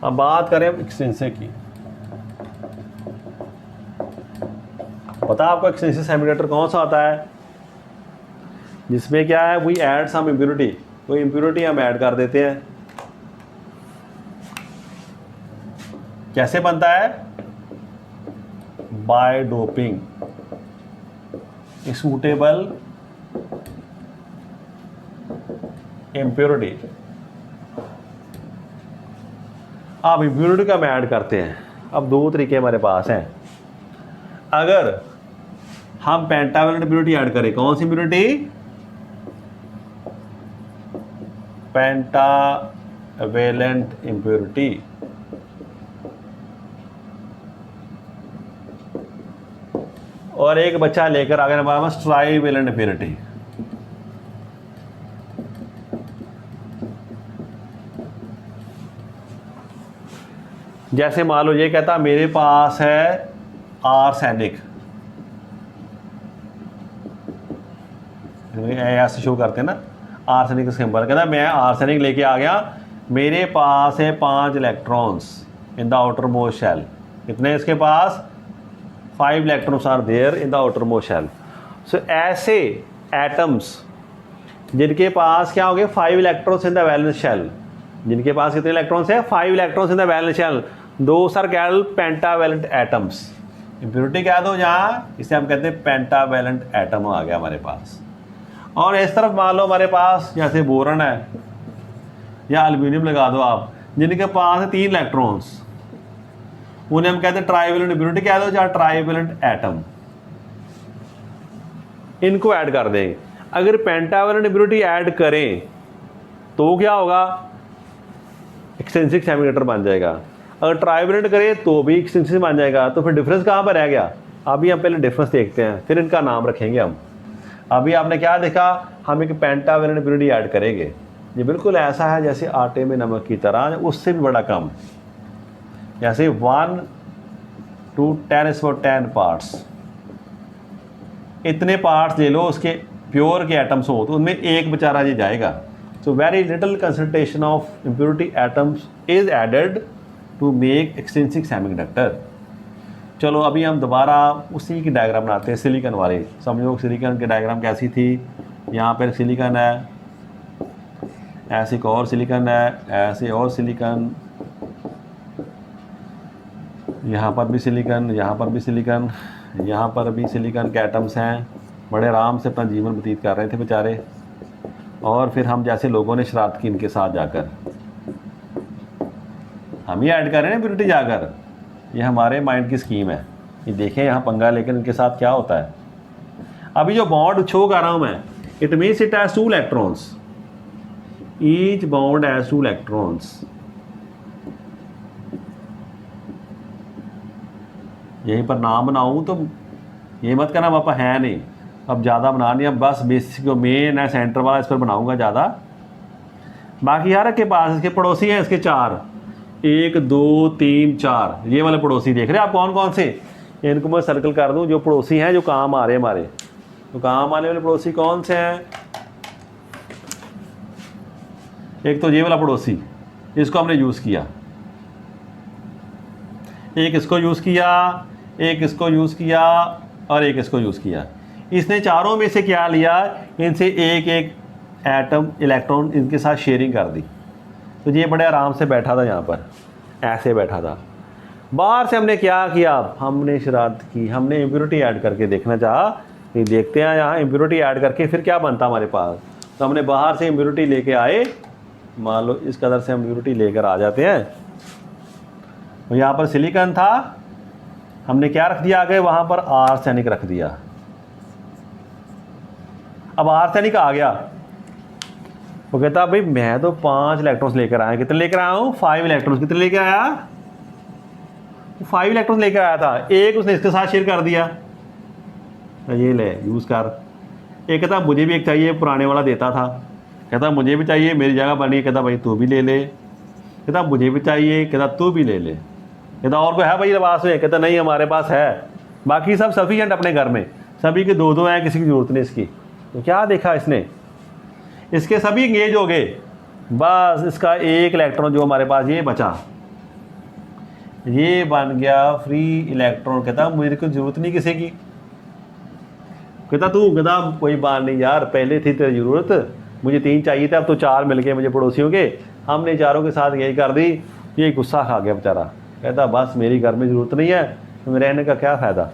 [SPEAKER 1] अब बात करें एक्सट्रिंसिक की, पता आपको एक्सट्रिंसिक सेमीकंडक्टर कौन सा आता है, जिसमें क्या है, वी ऐड सम इम्प्योरिटी, कोई इम्प्योरिटी हम ऐड कर देते हैं। कैसे बनता है? By doping suitable impurity. अब इम्प्योरिटी का हम ऐड करते हैं। अब दो तरीके हमारे पास हैं। अगर हम पेंटावेलेंट इम्प्योरिटी ऐड करें, कौन सी इम्प्योरिटी? Pentavalent impurity. और एक बच्चा लेकर आ गया हमारे पास ट्राईवेलेंट इम्प्योरिटी। जैसे मान लो ये कहता मेरे पास है आर्सेनिक, ऐसे शो करते हैं ना आर्सेनिक का सिंबल। कहता मैं आर्सेनिक लेके आ गया, मेरे पास है 5 electrons in the outermost shell. कितने इसके पास? 5 electrons are there in the outermost shell. So ऐसे एटम्स जिनके पास क्या हो गए 5 electrons in the valence shell, जिनके पास कितने इलेक्ट्रॉन्स है? 5 electrons in the valence shell, those are called pentavalent atoms. Impurity क्या दो जहाँ, इसे हम कहते हैं पेंटावेलेंट एटम आ गया हमारे पास। और इस तरफ मान लो हमारे पास जैसे बोरन है या एल्यूमिनियम लगा दो आप, जिनके पास है 3 इलेक्ट्रॉन्स, उन्हें हम कहते हैं ट्राईवेलेंट इम्प्योरिटी कह दो, जहाँ ट्राईवेलेंट एटम। इनको ऐड कर दें। अगर पेंटावेलेंट इम्प्योरिटी ऐड करें तो क्या होगा? एक्सटेंसिव सेमीकंडक्टर बन जाएगा। अगर ट्राईवेलेंट करें तो भी एक्सटेंसिव बन जाएगा। तो फिर डिफरेंस कहाँ पर रह गया? अभी हम पहले डिफरेंस देखते हैं, फिर इनका नाम रखेंगे हम। अभी आपने क्या देखा? हम एक पेंटावेलेंट इम्प्योरिटी ऐड करेंगे। ये बिल्कुल ऐसा है जैसे आटे में नमक की तरह, उससे भी बड़ा कम। जैसे 1 to 10⁻10 पार्ट्स, इतने पार्ट्स ले लो उसके प्योर के एटम्स हो तो उनमें एक बेचारा ये जाएगा। So very little concentration of impurity atoms is added to make extensive semiconductor. चलो अभी हम दोबारा उसी की डायग्राम बनाते हैं, सिलिकॉन वाले। समझो सिलिकॉन की डायग्राम कैसी थी। यहाँ पर सिलिकॉन है, ऐसे एक और सिलिकॉन है, ऐसे और सिलिकॉन, यहाँ पर भी सिलिकॉन, यहाँ पर भी सिलिकॉन, यहाँ पर भी सिलिकॉन के एटम्स हैं। बड़े आराम से अपना जीवन व्यतीत कर रहे थे बेचारे। और फिर हम जैसे लोगों ने शरारत की इनके साथ जाकर, हम ही ऐड कर रहे हैं इम्प्योरिटी जाकर। ये हमारे माइंड की स्कीम है। ये देखें यहाँ पंगा, लेकिन इनके साथ क्या होता है। अभी जो बॉन्ड शो कर रहा हूँ मैं, it means it has 2 electrons, each bond has 2 electrons. यहीं पर नाम बनाऊँ तो ये मत करना पापा है नहीं, अब ज़्यादा बना नहीं, अब बस बेसिक जो मेन है सेंटर वाला इस पर बनाऊँगा ज़्यादा। बाकी यार के पास इसके पड़ोसी हैं, इसके 4, 1 2 3 4, ये वाले पड़ोसी देख रहे हैं आप कौन कौन से? इनको मैं सर्कल कर दूं, जो पड़ोसी हैं जो काम आ रहे हैं हमारे। तो काम आने वाले पड़ोसी कौन से हैं? एक तो ये वाला पड़ोसी, इसको हमने यूज़ किया, एक इसको यूज़ किया, एक इसको यूज़ किया और एक इसको यूज़ किया। इसने चारों में से क्या लिया? इनसे एक एक एटम इलेक्ट्रॉन इनके साथ शेयरिंग कर दी। तो ये बड़े आराम से बैठा था, यहाँ पर ऐसे बैठा था। बाहर से हमने क्या किया? हमने शरारत की, हमने इम्प्योरिटी ऐड करके देखना चाहा कि देखते हैं यहाँ इम्प्योरिटी ऐड करके फिर क्या बनता हमारे पास। तो हमने बाहर से इम्प्योरिटी लेके आए, मान लो इस कदर से हम इम्प्योरिटी लेकर आ जाते हैं। तो यहाँ पर सिलिकॉन था, हमने क्या रख दिया आगे? वहाँ पर आर्सेनिक रख दिया। अब आर्सेनिक आ गया, वो कहता भाई मैं तो 5 इलेक्ट्रॉन्स लेकर आया। कितने लेकर आया हूँ? 5 इलेक्ट्रॉन्स। कितने लेकर आया? 5 इलेक्ट्रॉन्स लेकर आया था। एक उसने इसके साथ शेयर कर दिया, ये ले यूज़ कर। एक कहता मुझे भी एक चाहिए, पुराने वाला देता था। कहता मुझे भी चाहिए, मेरी जगह बनी। कहता भाई तू भी ले ले। कहता मुझे भी चाहिए। कहता तू भी ले ले। कहता और कोई है भाई पास में? कहता नहीं हमारे पास है, बाकी सब सफिशिएंट अपने घर में, सभी के 2-2 हैं, किसी की ज़रूरत नहीं इसकी। तो क्या देखा इसने? इसके सभी इंगेज हो गए, बस इसका एक इलेक्ट्रॉन जो हमारे पास ये बचा, ये बन गया फ्री इलेक्ट्रॉन। कहता मुझे कोई ज़रूरत नहीं किसी की, कहता तू गधा कोई बात नहीं यार, पहले थी तेरी ज़रूरत, मुझे 3 चाहिए थे, अब तो 4 मिल गए मुझे पड़ोसियों के, हमने चारों के साथ यही कर दी। ये गुस्सा खा गया बेचारा, कहता बस मेरी घर में ज़रूरत नहीं है तो रहने का क्या फ़ायदा।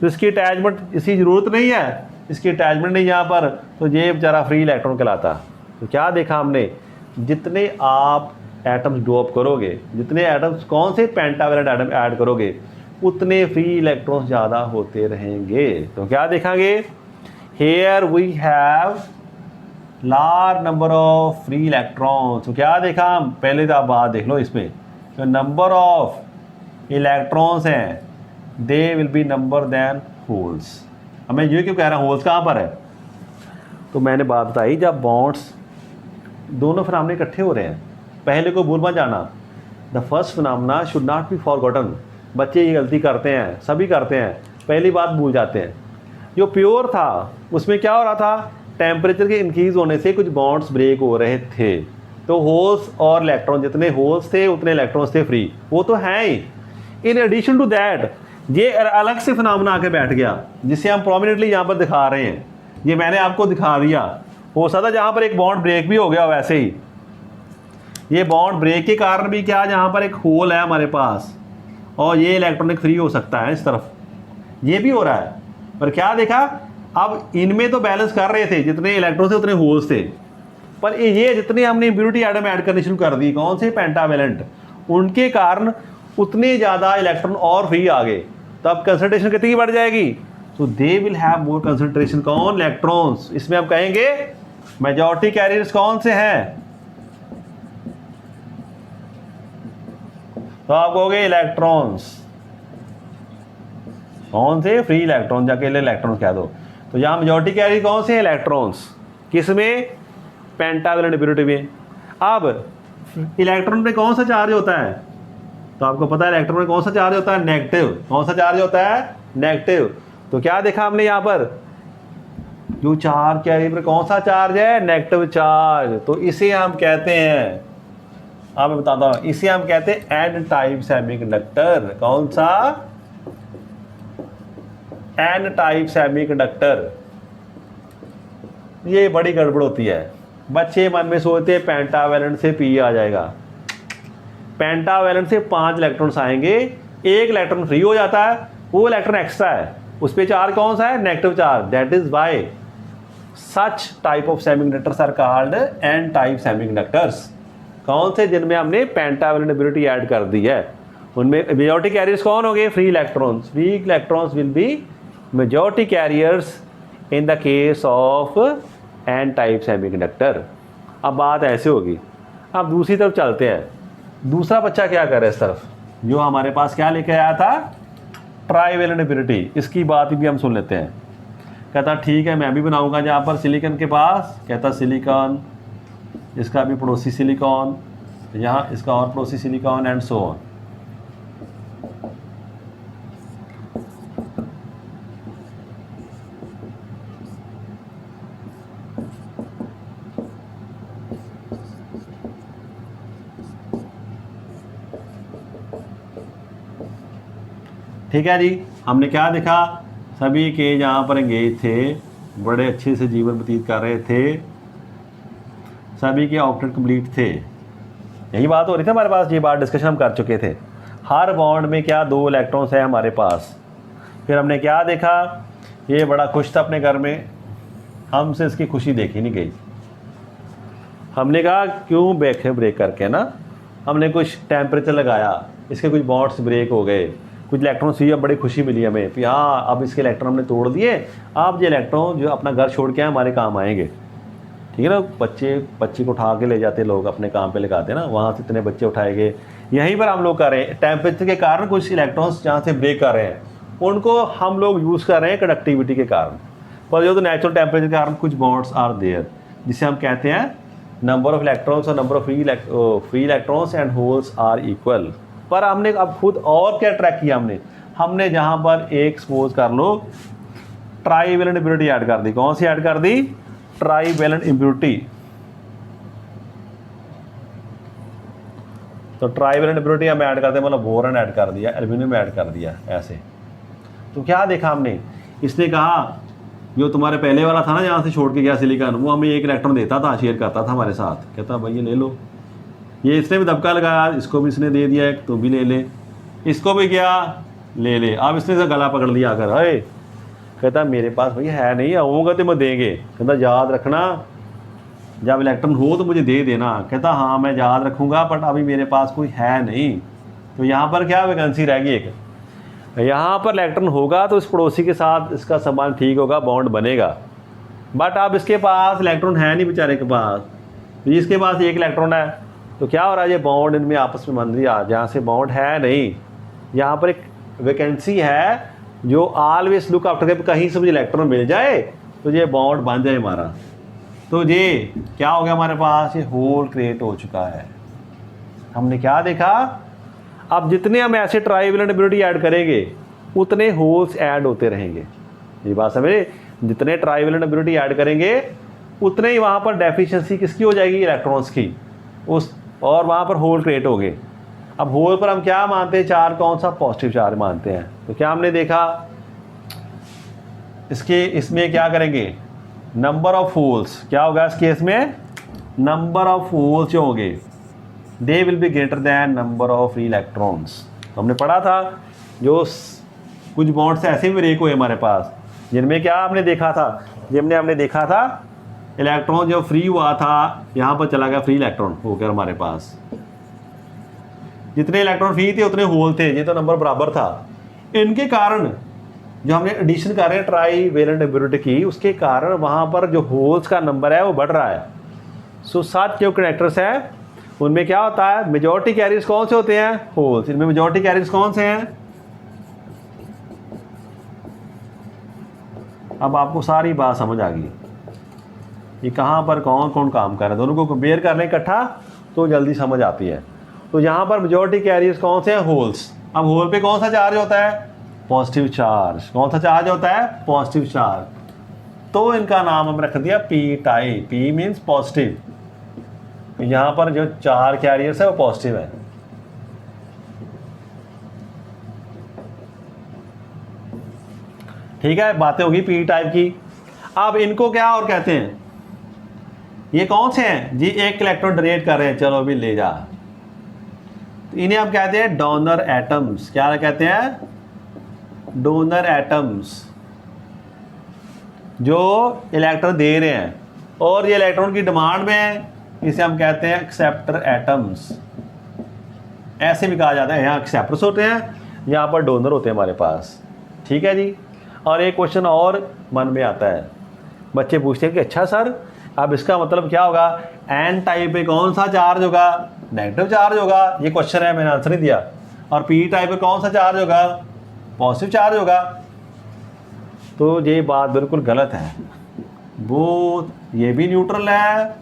[SPEAKER 1] तो इसकी अटैचमेंट, इसकी ज़रूरत नहीं है, इसकी अटैचमेंट नहीं यहाँ पर, तो ये बेचारा फ्री इलेक्ट्रॉन कहलाता। तो क्या देखा हमने, जितने आप एटम्स ड्रॉप करोगे, जितने एटम्स कौन से पेंटावैलेंट एटम ऐड करोगे, उतने फ्री इलेक्ट्रॉन्स ज़्यादा होते रहेंगे। तो क्या देखेंगे, here we have large number of free electrons. तो क्या देखा हम, पहले तो आप बात देख लो इसमें, जो नंबर ऑफ इलेक्ट्रॉन्स हैं they will be number than holes. अब मैं ये क्यों कह रहा हूँ होल्स कहाँ पर है, तो मैंने बात बताई जब बॉन्ड्स दोनों फिनोमेना इकट्ठे हो रहे हैं, पहले को भूल मत जाना, the first phenomena should not be forgotten. बच्चे ये गलती करते हैं, सभी करते हैं, पहली बात भूल जाते हैं। जो प्योर था उसमें क्या हो रहा था, टेम्परेचर के इंक्रीज होने से कुछ बॉन्ड्स ब्रेक हो रहे थे, तो होल्स और इलेक्ट्रॉन, जितने होल्स थे उतने इलेक्ट्रॉन्स थे फ्री, वो तो हैं ही। इन एडिशन टू दैट ये अलग से फिनोमेना आके बैठ गया, जिसे हम प्रोमिनेंटली यहाँ पर दिखा रहे हैं। ये मैंने आपको दिखा दिया, हो सकता जहाँ पर एक बॉन्ड ब्रेक भी हो गया वैसे ही, ये बॉन्ड ब्रेक के कारण भी क्या, यहाँ पर एक होल है हमारे पास और ये इलेक्ट्रॉनिक फ्री हो सकता है इस तरफ, ये भी हो रहा है। पर क्या देखा, अब इनमें तो बैलेंस कर रहे थे, जितने इलेक्ट्रॉन थे उतने होल्स थे, पर ये जितने हमने इम्प्योरिटी एटम ऐड करनी शुरू कर दी, कौन से पेंटावैलेंट, उनके कारण उतने ज़्यादा इलेक्ट्रॉन और फ्री आ गए। तो अब कंसंट्रेशन कितनी बढ़ जाएगी, तो they will have more concentration, कौन, इलेक्ट्रॉन्स। इसमें आप कहेंगे मेजॉरिटी कैरियर्स कौन से हैं, तो आप कहोगे इलेक्ट्रॉन्स, कौन से, फ्री इलेक्ट्रॉन, जाके इलेक्ट्रॉन्स कह दो। तो यहाँ मेजॉरिटी कैरियर कौन से हैं, इलेक्ट्रॉन्स, किसमें, पेंटावैलेंट इम्प्योरिटी में। अब इलेक्ट्रॉन पे कौन सा चार्ज होता है, तो आपको पता है इलेक्ट्रॉन में कौन सा चार्ज होता है, नेगेटिव। कौन सा चार्ज होता है, नेगेटिव। तो क्या देखा हमने यहाँ पर, जो चार्ज कैरियर पर कौन सा चार्ज है, नेगेटिव चार्ज, तो इसे हम कहते हैं, आप मैं बताता हूँ, इसे हम कहते हैं एन टाइप सेमीकंडक्टर। कौन सा, एन टाइप सेमीकंडक्टर। ये बड़ी गड़बड़ होती है, बच्चे मन में सोचते हैं पेंटावैलेंट से पी आ जाएगा, पेंटावैलेंट से 5 इलेक्ट्रॉन्स आएंगे, एक इलेक्ट्रॉन फ्री हो जाता है, वो इलेक्ट्रॉन एक्स्ट्रा है, उस पर चार्ज कौन सा है, negative charge. That is why such type of semiconductors are called N type semiconductors. कौन से, जिनमें हमने पेंटावैलेंट इम्प्योरिटी ऐड कर दी है, उनमें मेजॉरिटी कैरियर्स कौन हो गए, free electrons. Free electrons will be majority carriers in the case of N type semiconductor. अब बात ऐसे होगी, अब दूसरी तरफ चलते हैं, दूसरा बच्चा क्या करे इस तरफ, जो हमारे पास क्या लेके आया था, ट्राईवैलेंट इम्प्योरिटी। इसकी बात भी हम सुन लेते हैं। कहता ठीक है मैं भी बनाऊंगा जहाँ पर सिलिकॉन के पास, कहता सिलिकॉन, इसका भी पड़ोसी सिलिकॉन, यहाँ इसका और पड़ोसी सिलिकॉन एंड सो ऑन। ठीक है जी, हमने क्या देखा, सभी के जहाँ पर एंगेज थे, बड़े अच्छे से जीवन व्यतीत कर रहे थे, सभी के ऑक्टेट कंप्लीट थे, यही बात हो रही थी हमारे पास, ये बात डिस्कशन हम कर चुके थे। हर बॉन्ड में क्या 2 इलेक्ट्रॉन्स हैं हमारे पास। फिर हमने क्या देखा, ये बड़ा खुश था अपने घर में, हमसे इसकी खुशी देखी नहीं गई। हमने कहा क्यों ब्रेक करके ना, हमने कुछ टेम्परेचर लगाया, इसके कुछ बॉन्ड्स ब्रेक हो गए, कुछ इलेक्ट्रॉन हुई, अब बड़ी खुशी मिली हमें कि हाँ अब इसके इलेक्ट्रॉन हमने तोड़ दिए, अब ये इलेक्ट्रॉन जो अपना घर छोड़ के हमारे काम आएंगे। ठीक है ना, बच्चे को उठा के ले जाते लोग अपने काम पे लगाते ना, वहाँ से इतने बच्चे उठाए गए, यहीं पर हम लोग कर रहे हैं। टेम्परेचर के कारण कुछ इलेक्ट्रॉन्स जहाँ से ब्रेक कर रहे हैं, उनको हम लोग यूज़ कर रहे हैं कंडक्टिविटी के कारण, पर जो तो नेचुरल टेम्परेचर के कारण कुछ बॉन्ड्स आर देयर, जिसे हम कहते हैं नंबर ऑफ इलेक्ट्रॉन्स और number of free electrons and holes are equal. पर हमने अब खुद और क्या ट्रैक किया, हमने जहाँ पर एक सपोज कर लो ट्राईवैलेंट इम्प्योरिटी ऐड कर दी। कौन सी ऐड कर दी, ट्राईवैलेंट इम्प्योरिटी। तो ट्राईवैलेंट इम्प्योरिटी हम ऐड करते हैं, मतलब बोरॉन ऐड कर दिया, एल्यूमिनियम ऐड कर दिया ऐसे। तो क्या देखा हमने, इसने कहा जो तुम्हारे पहले वाला था ना जहाँ से छोड़ के गया सिलिकॉन, वो हमें एक इलेक्ट्रॉन देता था, शेयर करता था हमारे साथ, कहता भाई ये ले लो। ये इसने भी दबका लगाया, इसको भी इसने दे दिया एक, तो भी ले ले, इसको भी क्या ले ले। अब इसने से गला पकड़ लिया आकर, अरे कहता मेरे पास भैया है नहीं, आऊँगा तो मैं देंगे। कहता याद रखना जब इलेक्ट्रॉन हो तो मुझे दे देना। कहता हाँ मैं याद रखूँगा, बट अभी मेरे पास कोई है नहीं। तो यहाँ पर क्या वैकेंसी रहेगी एक, यहाँ पर इलेक्ट्रॉन होगा तो इस पड़ोसी के साथ इसका संबंध ठीक होगा, बॉन्ड बनेगा। बट अब इसके पास इलेक्ट्रॉन है नहीं बेचारे के पास, तो इसके पास एक इलेक्ट्रॉन है, तो क्या हो रहा है, ये बॉन्ड इनमें आपस में बन रहा, जहाँ से बॉन्ड है नहीं, यहाँ पर एक वैकेंसी है जो ऑलवेज लुक आफ्टर के कहीं से मुझे इलेक्ट्रॉन मिल जाए तो ये बॉन्ड बन जाए हमारा। तो ये क्या हो गया हमारे पास, ये होल क्रिएट हो चुका है। हमने क्या देखा, अब जितने हम ऐसे ट्राइवेलेंट इम्प्योरिटी ऐड करेंगे उतने होल्स ऐड होते रहेंगे। ये बात समझे, जितने ट्राइवेलेंट इम्प्योरिटी ऐड करेंगे उतने ही वहाँ पर डेफिशिएंसी किसकी हो जाएगी, इलेक्ट्रॉन्स की, उस और वहाँ पर होल क्रिएट हो गए। अब होल पर हम क्या मानते हैं, चार्ज कौन सा, पॉजिटिव चार्ज मानते हैं। तो क्या हमने देखा, इसमें क्या करेंगे, नंबर ऑफ होल्स क्या होगा इस केस में, नंबर ऑफ होल्स जो होंगे दे will be greater than number of electrons. तो हमने पढ़ा था जो कुछ बॉन्ड्स ऐसे भी ब्रेक हुए हमारे पास जिनमें क्या हमने देखा था, जिनमें हमने देखा था इलेक्ट्रॉन जो फ्री हुआ था यहाँ पर चला गया फ्री इलेक्ट्रॉन होकर हमारे पास, जितने इलेक्ट्रॉन फ्री थे उतने होल थे, ये तो नंबर बराबर था। इनके कारण जो हमने एडिशन कर रहे हैं ट्राई वेलेंट इम्प्योरिटी की, उसके कारण वहाँ पर जो होल्स का नंबर है वो बढ़ रहा है। सो 7 जो कनेक्टर्स हैं उनमें क्या होता है, मेजॉरिटी कैरियर्स कौन से होते हैं, होल्स। इनमें मेजॉरिटी कैरियर्स कौन से हैं, अब आपको सारी बात समझ आ गई, ये कहाँ पर कौन कौन काम कर रहा है, दोनों को कंपेयर कर लें इकट्ठा तो जल्दी समझ आती है। तो यहाँ पर मेजॉरिटी कैरियर्स कौन से हैं, होल्स। अब होल पे कौन सा चार्ज होता है, पॉजिटिव चार्ज। कौन सा चार्ज होता है, पॉजिटिव चार्ज। तो इनका नाम हम रख दिया P type, P means positive. यहाँ पर जो 4 कैरियर्स है वो पॉजिटिव है। ठीक है, बातें होगी पी टाइप की। अब इनको क्या और कहते हैं, ये कौन से हैं जी, एक इलेक्ट्रॉन डोनेट कर रहे हैं, चलो अभी ले जा, तो इन्हें हम कहते हैं डोनर एटम्स। क्या कहते हैं, डोनर एटम्स, जो इलेक्ट्रॉन दे रहे हैं और ये इलेक्ट्रॉन की डिमांड में है, इसे हम कहते हैं एक्सेप्टर एटम्स। ऐसे भी कहा जाता है, यहाँ एक्सेप्टर्स होते हैं, यहाँ पर डोनर होते हैं हमारे पास। ठीक है जी। और एक क्वेश्चन और मन में आता है, बच्चे पूछते हैं कि अच्छा सर अब इसका मतलब क्या होगा, एन टाइप पे कौन सा चार्ज होगा, नेगेटिव चार्ज होगा। ये क्वेश्चन है, मैंने आंसर नहीं दिया। और पी टाइप पे कौन सा चार्ज होगा, पॉजिटिव चार्ज होगा। तो ये बात बिल्कुल गलत है, वो ये भी न्यूट्रल है,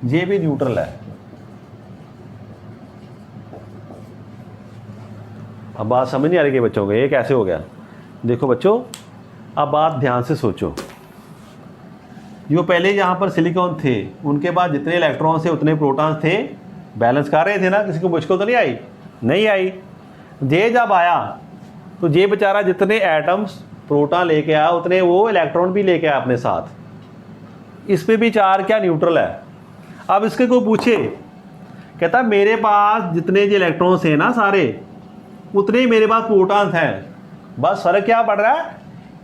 [SPEAKER 1] ये भी न्यूट्रल है। अब बात समझ नहीं आ रही कि बच्चों को ये कैसे हो गया। देखो बच्चों, अब बात ध्यान से सोचो, जो पहले यहाँ पर सिलिकॉन थे उनके बाद जितने इलेक्ट्रॉन थे उतने प्रोटॉन्स थे, बैलेंस कर रहे थे ना, किसी को मुश्किल तो नहीं आई, नहीं आई। जे जब आया तो जे बेचारा जितने एटम्स प्रोटॉन लेके आया उतने वो इलेक्ट्रॉन भी लेके आया अपने साथ। इस पे भी चार्ज क्या, न्यूट्रल है। अब इसके को पूछे, कहता मेरे पास जितने जो इलेक्ट्रॉन्स हैं ना सारे, उतने ही मेरे पास प्रोटॉन्स हैं, बस फर्क क्या पड़ रहा है,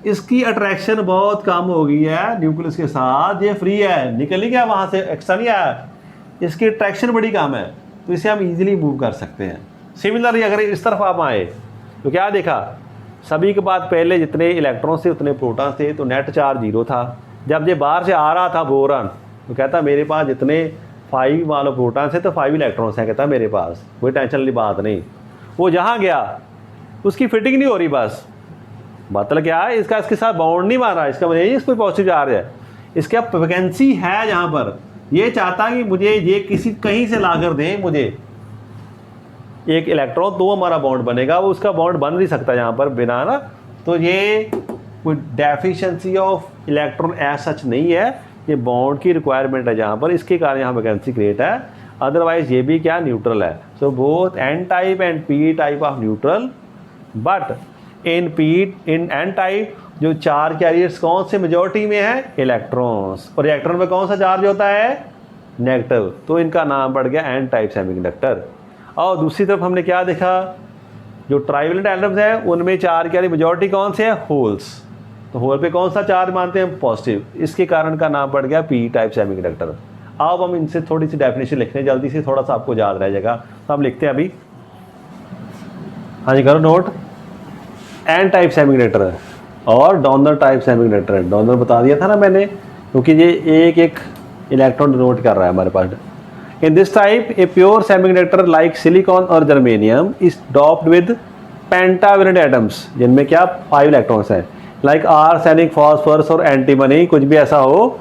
[SPEAKER 1] इसकी अट्रैक्शन बहुत कम हो गई है न्यूक्लियस के साथ, ये फ्री है, निकल ही गया वहाँ से, एक्स्ट्रा नहीं आया, इसकी अट्रैक्शन बड़ी कम है, तो इसे हम इजीली मूव कर सकते हैं। सिमिलरली अगर इस तरफ आप आए तो क्या देखा, सभी के बाद पहले जितने इलेक्ट्रॉन थे उतने प्रोटॉन थे, तो नेट चार्ज 0 था। जब ये बाहर से आ रहा था बोरॉन, तो कहता मेरे पास जितने 5 वाले प्रोटॉन थे तो 5 इलेक्ट्रॉन्स हैं, कहता मेरे पास कोई टेंशन वाली बात नहीं। वो जहाँ गया उसकी फिटिंग नहीं हो रही, बस मतलब क्या है, इसका इसके साथ बाउंड नहीं मार रहा, इसका मतलब इस पर पॉजिटिव चार्ज है, इसका वैकेंसी है जहाँ पर, ये चाहता कि मुझे ये किसी कहीं से ला कर दे मुझे एक इलेक्ट्रॉन, तो हमारा बॉन्ड बनेगा, वो उसका बॉन्ड बन नहीं सकता यहाँ पर बिना ना। तो ये कोई deficiency of electron as such नहीं है, ये बॉन्ड की रिक्वायरमेंट है जहाँ पर, इसके कारण यहाँ वैकेंसी क्रिएट है। अदरवाइज ये भी क्या, न्यूट्रल है। So both N type and P type of neutral, but in N type जो चार कैरियर्स कौन से मेजॉरिटी में है, इलेक्ट्रॉन्स, और इलेक्ट्रॉन में कौन सा चार्ज होता है, नेगेटिव, तो इनका नाम पड़ गया एन टाइप सेमीकंडक्टर। और दूसरी तरफ हमने क्या देखा, जो ट्राइवेलेंट एटम्स है उनमें चार कैरियर मेजॉरिटी कौन से है, होल्स, तो होल पे कौन सा चार्ज मानते हैं, पॉजिटिव, इसके कारण का नाम पड़ गया पी टाइप सेमीकंडक्टर। अब हम इनसे थोड़ी सी डेफिनेशन लिखते हैं जल्दी से, थोड़ा सा आपको याद रह जाएगा, तो हम लिखते हैं अभी, हाँ जी करो नोट, एन टाइप सेमीकंडक्टर और डोनर टाइप सेमीकंडक्टर। डोनर बता दिया था ना मैंने, क्योंकि ये एक एक इलेक्ट्रॉन डिनोट कर रहा है हमारे पास। In this type a pure semiconductor like silicon और germanium is doped with pentavalent atoms, जिनमें क्या 5 इलेक्ट्रॉन्स हैं, लाइक आर्सेनिक, फॉस्फोरस और एंटीमनी, कुछ भी ऐसा हो।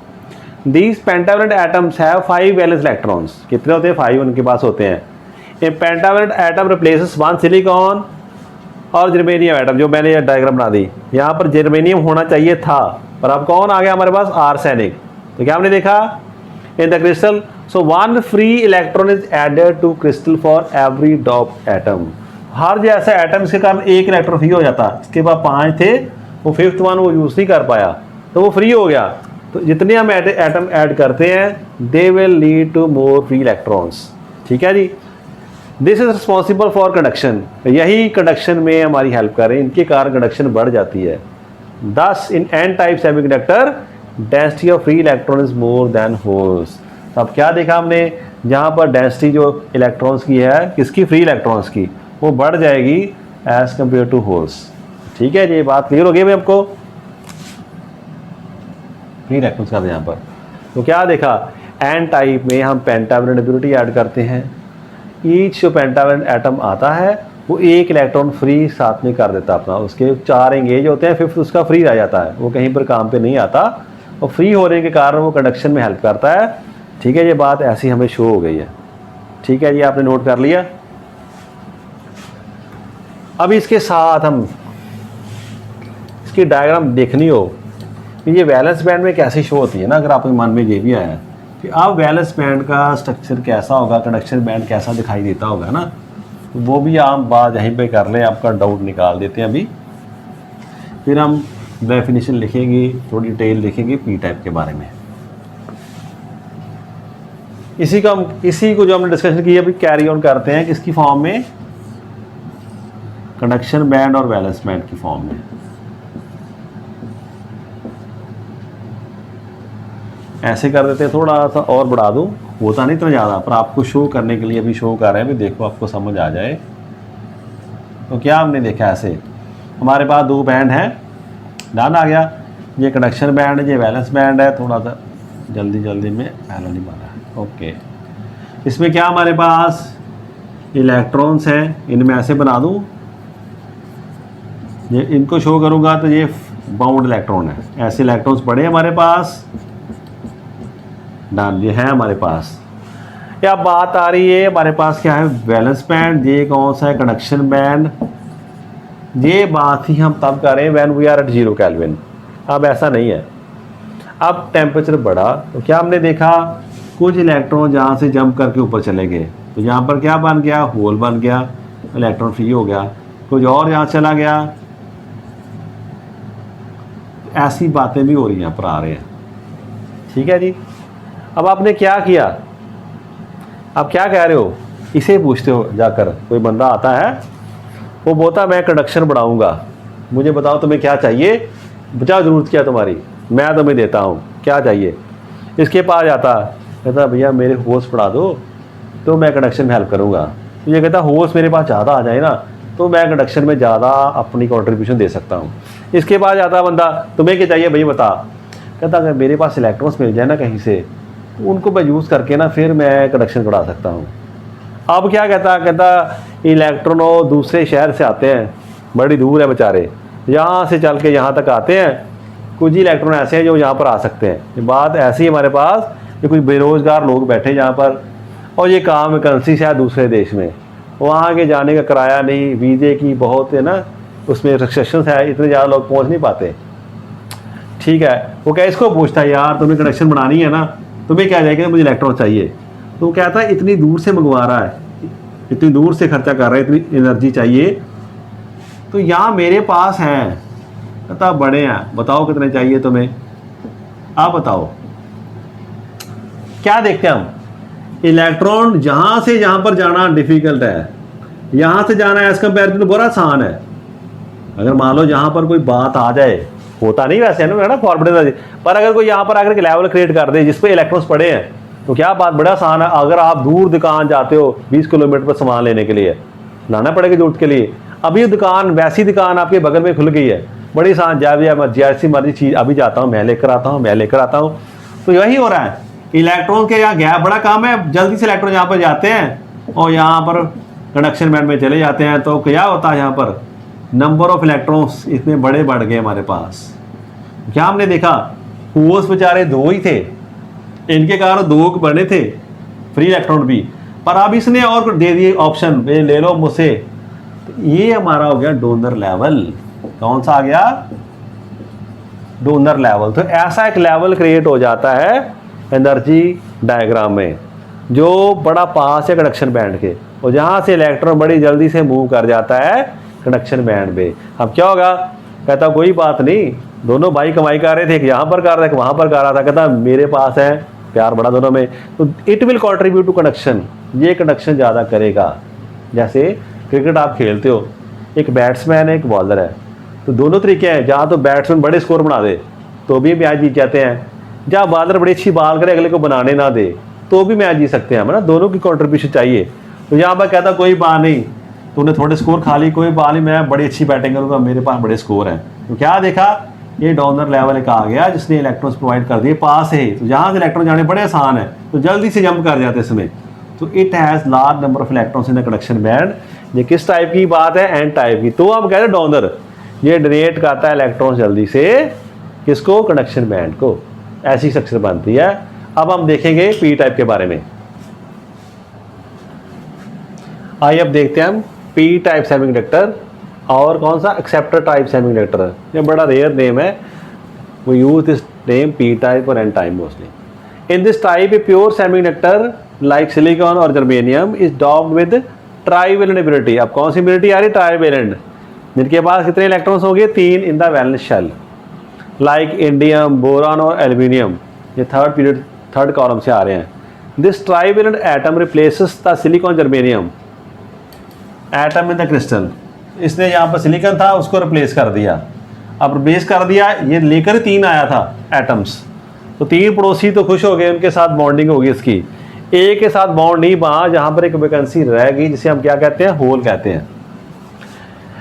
[SPEAKER 1] These pentavalent atoms have 5 valence electrons, कितने होते हैं, 5 उनके पास होते हैं। A pentavalent atom replaces 1 silicon और जर्मेनियम एटम, जो मैंने ये डायग्राम बना दी, यहाँ पर जर्मेनियम होना चाहिए था, पर अब कौन आ गया हमारे पास, आर्सेनिक। तो क्या हमने देखा, in the crystal so 1 free electron is added to crystal for every doped atom. हर जैसा एटम के कारण एक इलेक्ट्रॉन फ्री हो जाता, इसके पास 5 थे, वो 5th वन वो यूज़ नहीं कर पाया, तो वो फ्री हो गया। तो जितने हम एटम ऐड करते हैं they will lead to more free electrons, ठीक है जी। This is responsible for conduction, यही कंडक्शन में हमारी हेल्प कर रहे हैं, इनके कारण कंडक्शन बढ़ जाती है। दस in an type semiconductor density of free electron is more then holes. अब क्या देखा हमने, जहाँ पर डेंसिटी जो इलेक्ट्रॉन्स की है, किसकी, फ्री इलेक्ट्रॉन्स की, वो बढ़ जाएगी एज कंपेयर टू होल्स, ठीक है, ये बात क्लियर हो गई भाई आपको, फ्री इलेक्ट्रॉन्स का यहाँ पर। तो क्या देखा, एन टाइप में हम पेंटावैलेंट इम्प्योरिटी ऐड करते हैं, ईच जो पेंटावैलेंट एटम आता है वो एक इलेक्ट्रॉन फ्री साथ में कर देता अपना, उसके 4 एंगेज होते हैं, 5th उसका फ्री रह जाता है, वो कहीं पर काम पे नहीं आता, और फ्री होने के कारण वो कंडक्शन में हेल्प करता है, ठीक है, ये बात ऐसी हमें शो हो गई है, ठीक है, ये आपने नोट कर लिया। अब इसके साथ हम इसकी डायग्राम देखनी हो कि ये वैलेंस बैंड में कैसे शो होती है ना, अगर आपके मन में ये भी आया कि अब वैलेंस बैंड का स्ट्रक्चर कैसा होगा, कंडक्शन बैंड कैसा दिखाई देता होगा ना, वो भी आम बात यहीं पे कर लें, आपका डाउट निकाल देते हैं अभी, फिर हम डेफिनेशन लिखेंगे, थोड़ी डिटेल लिखेंगे पी टाइप के बारे में। इसी को जो हमने डिस्कशन की अभी कैरी ऑन करते हैं, किसकी फॉर्म में, कंडक्शन बैंड और वैलेंस बैंड की फॉर्म में। ऐसे कर देते हैं, थोड़ा सा और बढ़ा दूं, होता नहीं तो ज़्यादा, पर आपको शो करने के लिए अभी शो कर रहे हैं, भी देखो आपको समझ आ जाए। तो क्या हमने देखा, ऐसे हमारे पास 2 बैंड हैं, डन आ गया, ये कंडक्शन बैंड है, ये वैलेंस बैंड है, थोड़ा सा जल्दी में पहला नहीं मारा है, ओके। इसमें क्या हमारे पास इलेक्ट्रॉन्स हैं, इनमें ऐसे बना दूं, ये इनको शो करूंगा तो ये बाउंड इलेक्ट्रॉन है, ऐसे इलेक्ट्रॉन्स पड़े हमारे पास, डन, ये है हमारे पास। क्या बात आ रही है, हमारे पास क्या है, वैलेंस बैंड, ये कौन सा है, कंडक्शन बैंड। ये बात ही हम तब कर रहे हैं when we are at 0 kelvin. अब ऐसा नहीं है, अब टेम्परेचर बढ़ा तो क्या हमने देखा, कुछ इलेक्ट्रॉन जहाँ से जंप करके ऊपर चले गए, तो यहाँ पर क्या बन गया, होल बन गया, इलेक्ट्रॉन फ्री हो गया, कुछ और यहाँ चला गया, ऐसी बातें भी हो रही हैं, यहाँ पर आ रहे हैं, ठीक है जी। अब आपने क्या किया, आप क्या कह रहे हो, इसे पूछते हो जाकर, कोई बंदा आता है वो बोलता मैं कंडक्शन बढ़ाऊंगा, मुझे बताओ तुम्हें क्या चाहिए, बचा ज़रूरत क्या तुम्हारी, मैं तुम्हें देता हूँ, क्या चाहिए। इसके पास जाता, कहता भैया मेरे होल्स बढ़ा दो तो मैं कंडक्शन में हेल्प करूँगा। तो ये कहता होल्स मेरे पास ज़्यादा आ जाए ना तो मैं कंडक्शन में ज़्यादा अपनी कॉन्ट्रीब्यूशन दे सकता हूँ। इसके पास जाता बंदा, तुम्हें क्या चाहिए भैया बता, कहता अगर मेरे पास इलेक्ट्रॉन्स मिल जाए ना कहीं से, तो उनको मैं यूज़ करके ना फिर मैं कंडक्शन बढ़ा सकता हूँ। अब क्या कहता इलेक्ट्रॉनों दूसरे शहर से आते हैं, बड़ी दूर है बेचारे, यहाँ से चल के यहाँ तक आते हैं, कुछ ही इलेक्ट्रॉन ऐसे हैं जो यहाँ पर आ सकते हैं। ये बात ऐसी है हमारे पास, ये कुछ बेरोज़गार लोग बैठे यहाँ पर, और ये काम वैकेंसी से है दूसरे देश में, वहाँ के जाने का किराया नहीं, वीज़े की बहुत है ना, उसमें रिस्ट्रिक्शंस है, इतने ज़्यादा लोग पहुँच नहीं पाते, ठीक है। वो क्या इसको पूछता है, यार तुम्हें कनेक्शन बनानी है ना, तुम्हें क्या जाएगा, मुझे इलेक्ट्रॉन चाहिए। तो वो कहता है इतनी दूर से मंगवा रहा है, इतनी दूर से खर्चा कर रहा है, इतनी एनर्जी चाहिए, तो यहाँ मेरे पास है, कहता बड़े हैं, बताओ कितने चाहिए तुम्हें, आप बताओ। क्या देखते हैं हम, इलेक्ट्रॉन जहां से जहां पर जाना डिफिकल्ट है, यहां से जाना एज कंपेयर टू बड़ा आसान है। अगर मान लो जहां पर कोई बात आ जाए, होता नहीं वैसे है ना फॉर्मूले, पर अगर कोई यहाँ पर आकर लेवल क्रिएट कर दे जिसपे इलेक्ट्रॉन्स पड़े हैं, तो क्या बात बड़ा आसान है। अगर आप दूर दुकान जाते हो 20 किलोमीटर पर सामान लेने के लिए, लाना पड़ेगा जरूरत के लिए, अभी दुकान वैसी दुकान आपके बगल में खुल गई है, बड़ी आसान, जैसी मर्जी चीज़ अभी जाता हूँ मैं लेकर आता हूँ, मैं लेकर आता हूँ। तो यही हो रहा है, इलेक्ट्रॉन के यहाँ गैप बड़ा कम है, जल्दी से इलेक्ट्रॉन यहाँ पर जाते हैं और यहाँ पर कंडक्शन बैंड में चले जाते हैं। तो क्या होता है, यहाँ पर नंबर ऑफ इलेक्ट्रॉन्स इतने बड़े बढ़ गए हमारे पास। क्या हमने देखा, होल्स बेचारे 2 ही थे, इनके कारण 2 बने थे फ्री इलेक्ट्रॉन भी, पर अब इसने और दे दिए ऑप्शन, ये ले लो मुझसे। तो ये हमारा हो गया डोनर लेवल। कौन सा आ गया, डोनर लेवल। तो ऐसा एक लेवल क्रिएट हो जाता है एनर्जी डायग्राम में, जो बड़ा पास है कंडक्शन बैंड के, और जहां से इलेक्ट्रॉन बड़ी जल्दी से मूव कर जाता है कंडक्शन बैंड पे। अब क्या होगा, कहता कोई बात नहीं, दोनों भाई कमाई कर रहे थे, एक यहाँ पर कर रहा था, वहाँ पर कर रहा था, कहता मेरे पास है, प्यार बड़ा दोनों में, तो it will contribute to conduction, ये कंडक्शन ज़्यादा करेगा। जैसे क्रिकेट आप खेलते हो, एक बैट्समैन है, एक बॉलर है, तो दोनों तरीके हैं, जहाँ तो बैट्समैन बड़े स्कोर बना दे तो भी मैच जीत जाते हैं, जहाँ बॉलर बड़ी अच्छी बॉल करे अगले को बनाने ना दे तो भी मैच जीत सकते हैं, है ना, दोनों की कॉन्ट्रीब्यूशन चाहिए। तो यहाँ पर कहता कोई बात नहीं, तूने थोड़े स्कोर खा ली, कोई बात नहीं, मैं बड़ी अच्छी बैटिंग करूँगा, मेरे पास बड़े स्कोर हैं। तो क्या देखा, ये डोनर लेवल का आ गया, जिसने इलेक्ट्रॉन्स प्रोवाइड कर दिए पास है, तो जहाँ से इलेक्ट्रॉन जाने बड़े आसान है, तो जल्दी से जंप कर जाते हैं इसमें। तो it has large number of electrons in the conduction band. ये किस टाइप की बात है, एन टाइप की। तो हम कह रहे हैं डोनर ये डोनेट करता है इलेक्ट्रॉन्स जल्दी से, किसको, कंडक्शन बैंड को। ऐसी स्ट्रक्चर बनती है। अब हम देखेंगे पी टाइप के बारे में। आइए अब देखते हैं हम पी टाइप सेमीकंडक्टर और कौन सा, एक्सेप्टर टाइप सेमीकंडक्टर। ये बड़ा रेयर नेम है, we use this name p type or n type mostly. In this type, a pure semiconductor like silicon or germanium is doped with trivalent impurity. अब कौन सी impurity आ रही है, trivalent, जिनके पास कितने इलेक्ट्रॉन्स होंगे, 3 in the valence shell, like indium, boron और aluminium. ये थर्ड कॉलम से आ रहे हैं। This trivalent atom replaces the silicon germanium atom in the crystal. इसने यहाँ पर सिलिकॉन था, उसको रिप्लेस कर दिया। अब रिप्लेस कर दिया, ये लेकर 3 आया था एटम्स, तो 3 पड़ोसी तो खुश हो गए, उनके साथ बॉन्डिंग होगी इसकी। एक के साथ बॉन्ड नहीं बना, जहाँ पर एक वैकेंसी रह गई, जिसे हम क्या कहते हैं, होल कहते हैं।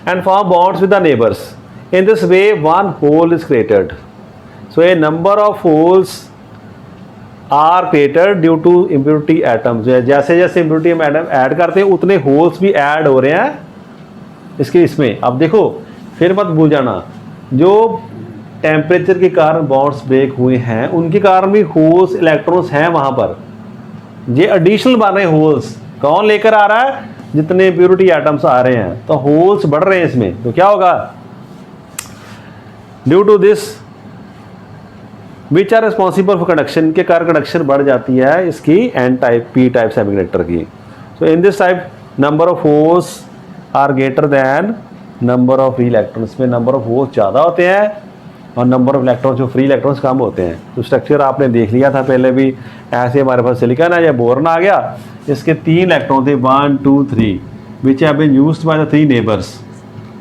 [SPEAKER 1] And form bonds with the neighbours. In this way, one hole is created. So a number of holes are created due to impurity atoms. जैसे जैसे impurity atom ऐड करते हैं, उतने holes भी ऐड हो रहे हैं इसके इसमें। अब देखो, फिर मत भूल जाना, जो टेम्परेचर के कारण बॉन्ड्स ब्रेक हुए हैं, उनके कारण भी होल्स, इलेक्ट्रॉन्स हैं वहाँ पर। ये एडिशनल बन रहे होल्स, कौन लेकर आ रहा है, जितने impurity atoms आ रहे हैं, तो होल्स बढ़ रहे हैं इसमें। तो क्या होगा, due to this which are responsible for conduction, के कारण कंडक्शन बढ़ जाती है इसकी n type, p type semiconductor की। So in this type number of holes are greater than number of free electrons. में नंबर ऑफ होल्स ज़्यादा होते हैं और नंबर ऑफ इलेक्ट्रॉन्स, जो फ्री इलेक्ट्रॉन्स, कम होते हैं। तो स्ट्रक्चर आपने देख लिया था पहले भी, ऐसे हमारे पास सिलिकॉन है या बोरॉन आ गया, इसके 3 इलेक्ट्रॉन थे, 1 2 3, which have been used by the 3 neighbours.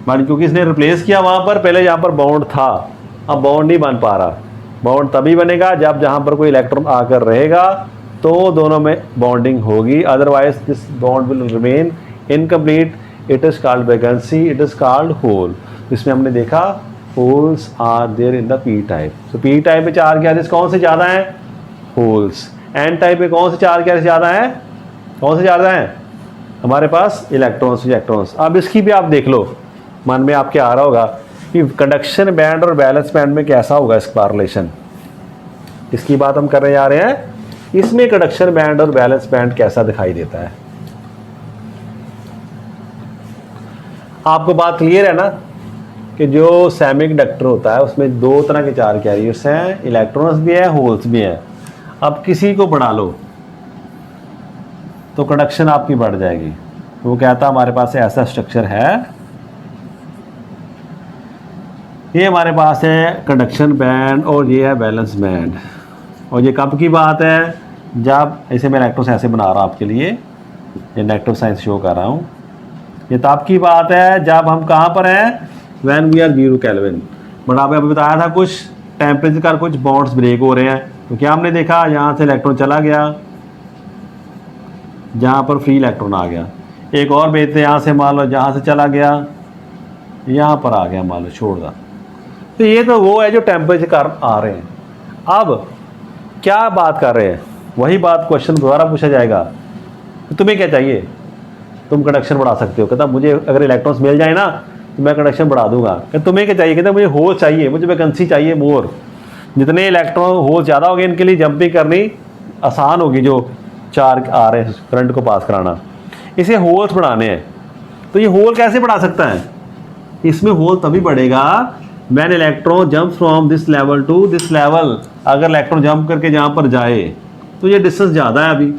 [SPEAKER 1] But क्योंकि इसने रिप्लेस किया वहाँ पर, पहले यहाँ पर बॉन्ड था, अब बॉन्ड नहीं बन पा रहा। बॉन्ड तभी बनेगा जब जहाँ पर कोई इलेक्ट्रॉन आकर रहेगा तो दोनों में बॉन्डिंग होगी, otherwise this bond will remain incomplete. It is called vacancy, it is called hole. इसमें हमने देखा holes are there in the P type. So P type में 4 गैसेस कौन से ज़्यादा हैं, होल्स। एन टाइप में कौन से 4 गैसेस ज़्यादा हैं, कौन से ज़्यादा हैं, हमारे पास इलेक्ट्रॉन्स, इलेक्ट्रॉन्स। अब इसकी भी आप देख लो, मन में आपके आ रहा होगा कि कंडक्शन बैंड और बैलेंस बैंड में कैसा होगा इसका रिलेशन। इसकी बात हम करने जा रहे हैं, इसमें कंडक्शन बैंड और बैलेंस बैंड कैसा दिखाई देता है। आपको बात क्लियर है ना, कि जो सेमीकंडक्टर होता है उसमें 2 तरह के 4 कैरियर्स हैं, इलेक्ट्रॉन्स भी हैं, होल्स भी हैं। अब किसी को बढ़ा लो तो कंडक्शन आपकी बढ़ जाएगी। वो कहता हमारे पास ऐसा स्ट्रक्चर है, ये हमारे पास है कंडक्शन बैंड और ये है बैलेंस बैंड। और ये कब की बात है, जब इसे मैं इलेक्ट्रॉन ऐसे बना रहा हूँ आपके लिए, ये नेगेटिव साइंस शो कर रहा हूँ। ये तब की बात है जब हम कहाँ पर हैं, when we are 0 kelvin. But आपने अभी बताया था कुछ टेम्परेचर का कुछ बॉन्ड्स ब्रेक हो रहे हैं, तो क्या हमने देखा, यहाँ से इलेक्ट्रॉन चला गया, जहाँ पर फ्री इलेक्ट्रॉन आ गया। एक और भेजते हैं यहाँ से, मान लो जहाँ से चला गया यहाँ पर आ गया, मान लो छोड़ दा। तो ये तो वो है जो टेम्परेचर का आ रहे हैं। अब क्या बात कर रहे हैं, वही बात क्वेश्चन दोबारा पूछा जाएगा, तुम्हें क्या चाहिए, तुम कंडक्शन बढ़ा सकते हो। कहता मुझे अगर इलेक्ट्रॉन्स मिल जाए ना तो मैं कंडक्शन बढ़ा दूंगा। कहता तुम्हें क्या चाहिए, कहता मुझे होल चाहिए, मुझे वैकेंसी चाहिए मोर। जितने इलेक्ट्रॉन होल ज़्यादा हो गए इनके लिए जंपिंग करनी आसान होगी, जो चार्ज आ रहे हैं करंट को पास कराना, इसे होल्स बढ़ाने हैं। तो ये होल कैसे बढ़ा सकता है, इसमें होल तभी बढ़ेगा when electron jump from this level to this level. अगर इलेक्ट्रॉन जंप करके जहाँ पर जाए तो ये डिस्टेंस ज़्यादा है, अभी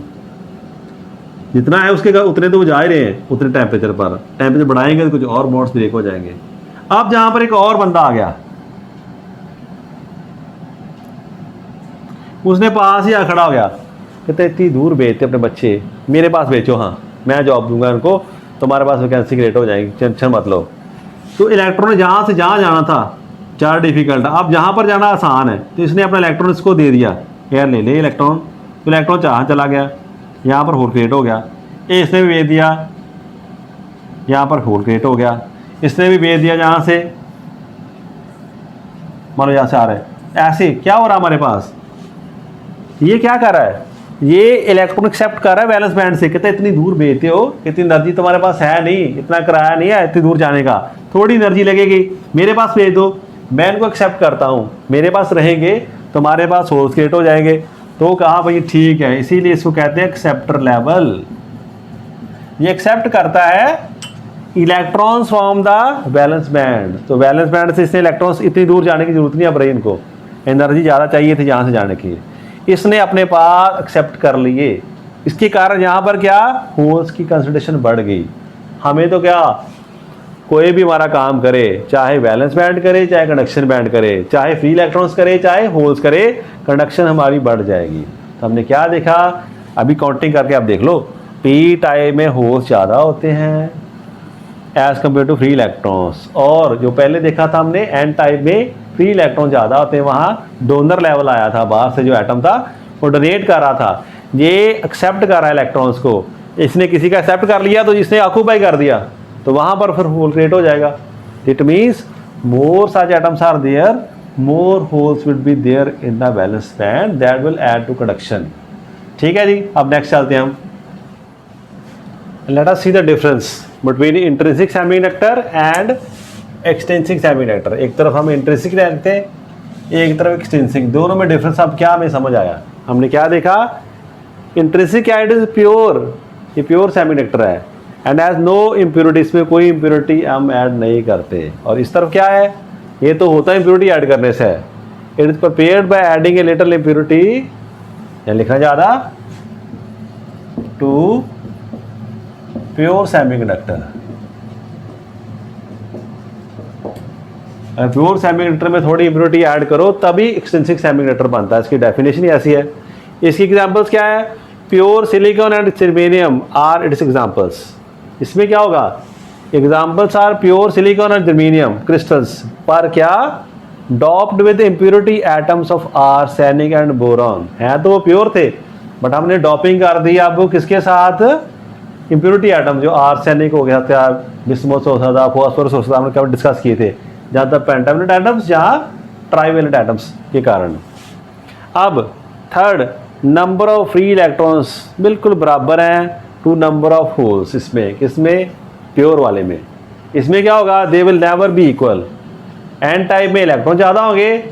[SPEAKER 1] जितना है उसके उतने तो वो जा ही रहे हैं, उतने टेम्परेचर पर। टेम्परेचर बढ़ाएंगे तो कुछ और बॉन्ड्स ब्रेक हो जाएंगे। अब जहाँ पर एक और बंदा आ गया, उसने पास ही आ खड़ा हो गया, कहते इतनी दूर भेजते अपने बच्चे, मेरे पास भेजो, हाँ मैं जॉब दूंगा उनको, तुम्हारे पास वैकेंसी क्रिएट हो जाएगी, टेंशन मत लो। तो इलेक्ट्रॉन ने जहाँ से जहाँ जाना था ज़्यादा डिफिकल्ट, अब जहाँ पर जाना आसान है, तो इसने अपना इलेक्ट्रॉन इसको दे दिया, यार ले ले इलेक्ट्रॉन। तो इलेक्ट्रॉन जहाँ चला गया, यहाँ पर होल क्रिएट हो गया। ये इसने भी भेज दिया, यहाँ पर होल क्रिएट हो गया। इसने भी भेज दिया जहाँ से, मान लो यहाँ से आ रहा है, ऐसे क्या हो रहा है हमारे पास, ये क्या कर रहा है, ये इलेक्ट्रॉन एक्सेप्ट कर रहा है वैलेंस बैंड से। कहते इतनी दूर भेजते हो, इतनी एनर्जी तुम्हारे पास है नहीं, इतना किराया नहीं है इतनी दूर जाने का, थोड़ी एनर्जी लगेगी, मेरे पास भेज दो, मैं इनको एक्सेप्ट करता हूँ, मेरे पास रहेंगे, तुम्हारे पास होल्स क्रिएट हो जाएंगे। तो कहा भाई ठीक है, इसीलिए इसको कहते हैं एक्सेप्टर लेवल। ये एक्सेप्ट करता है electrons from the valence band. तो वैलेंस बैंड से इसने इलेक्ट्रॉन्स इतनी दूर जाने की जरूरत नहीं अब रही, इनको एनर्जी ज़्यादा चाहिए थी यहाँ से जाने की, इसने अपने पास एक्सेप्ट कर लिए। इसके कारण यहाँ पर क्या, होल्स की कंसंट्रेशन बढ़ गई। हमें तो क्या, कोई भी हमारा काम करे, चाहे वैलेंस बैंड करे, चाहे कंडक्शन बैंड करे, चाहे फ्री इलेक्ट्रॉन्स करे, चाहे होल्स करे, कंडक्शन हमारी बढ़ जाएगी। तो हमने क्या देखा, अभी काउंटिंग करके आप देख लो, पी टाइप में होल्स ज़्यादा होते हैं as compare to free electrons, और जो पहले देखा था हमने एन टाइप में फ्री इलेक्ट्रॉन ज़्यादा होते हैं, वहाँ डोनर लेवल आया था, बाहर से जो एटम था वो डोनेट कर रहा था, ये एक्सेप्ट कर रहा है इलेक्ट्रॉन्स को। इसने किसी का एक्सेप्ट कर लिया तो जिसने ऑक्यूपाई कर दिया, तो वहाँ पर फिर होल क्रिएट हो जाएगा। It means more such atoms are there, more holes will be there in the valence band, that will add to conduction. ठीक है जी, अब नेक्स्ट चलते हैं हम। Let us see the difference between intrinsic semiconductor and extrinsic semiconductor. एक तरफ हम इंट्रिंसिक रखते हैं, एक तरफ एक्सटेंसिक, दोनों में डिफरेंस अब क्या हमें समझ आया। हमने क्या देखा, इंट्रिंसिक क्या, इट इज प्योर, ये प्योर सेमीकंडक्टर है, एंड एज नो इम्प्योरिटी, इसमें कोई इम्प्योरिटी हम ऐड नहीं करते। और इस तरफ क्या है, ये तो होता है इम्प्योरिटी ऐड करने से, it is prepared by adding a little impurity, या लिखना ज़्यादा, to pure semiconductor. Pure semiconductor में थोड़ी इम्प्योरिटी ऐड करो तभी एक्सटेंसिक सेमीकंडक्टर बनता है, इसकी डेफिनेशन ही ऐसी है। इसकी एग्जांपल्स क्या है, pure silicon and germanium are its examples. इसमें क्या होगा, examples are pure silicon and germanium crystals, पर क्या, doped with impurity atoms of arsenic and boron. है तो वो प्योर थे, बट हमने डॉपिंग कर दी अब वो किसके साथ, इम्प्योरिटी एटम, जो आर्सेनिक हो गया था, बिस्मथ हो सकता, फॉस्फोरस हो सकता, हमने कभी डिस्कस किए थे, जहाँ तक पेंटावलेंट एटम्स, जहाँ ट्राइवेलेंट एटम्स के कारण। अब third, number of free electrons बिल्कुल बराबर हैं टू नंबर ऑफ होल्स। इसमें किसमें, प्योर वाले में। इसमें क्या होगा, they will never be equal. N type में इलेक्ट्रॉन ज़्यादा होंगे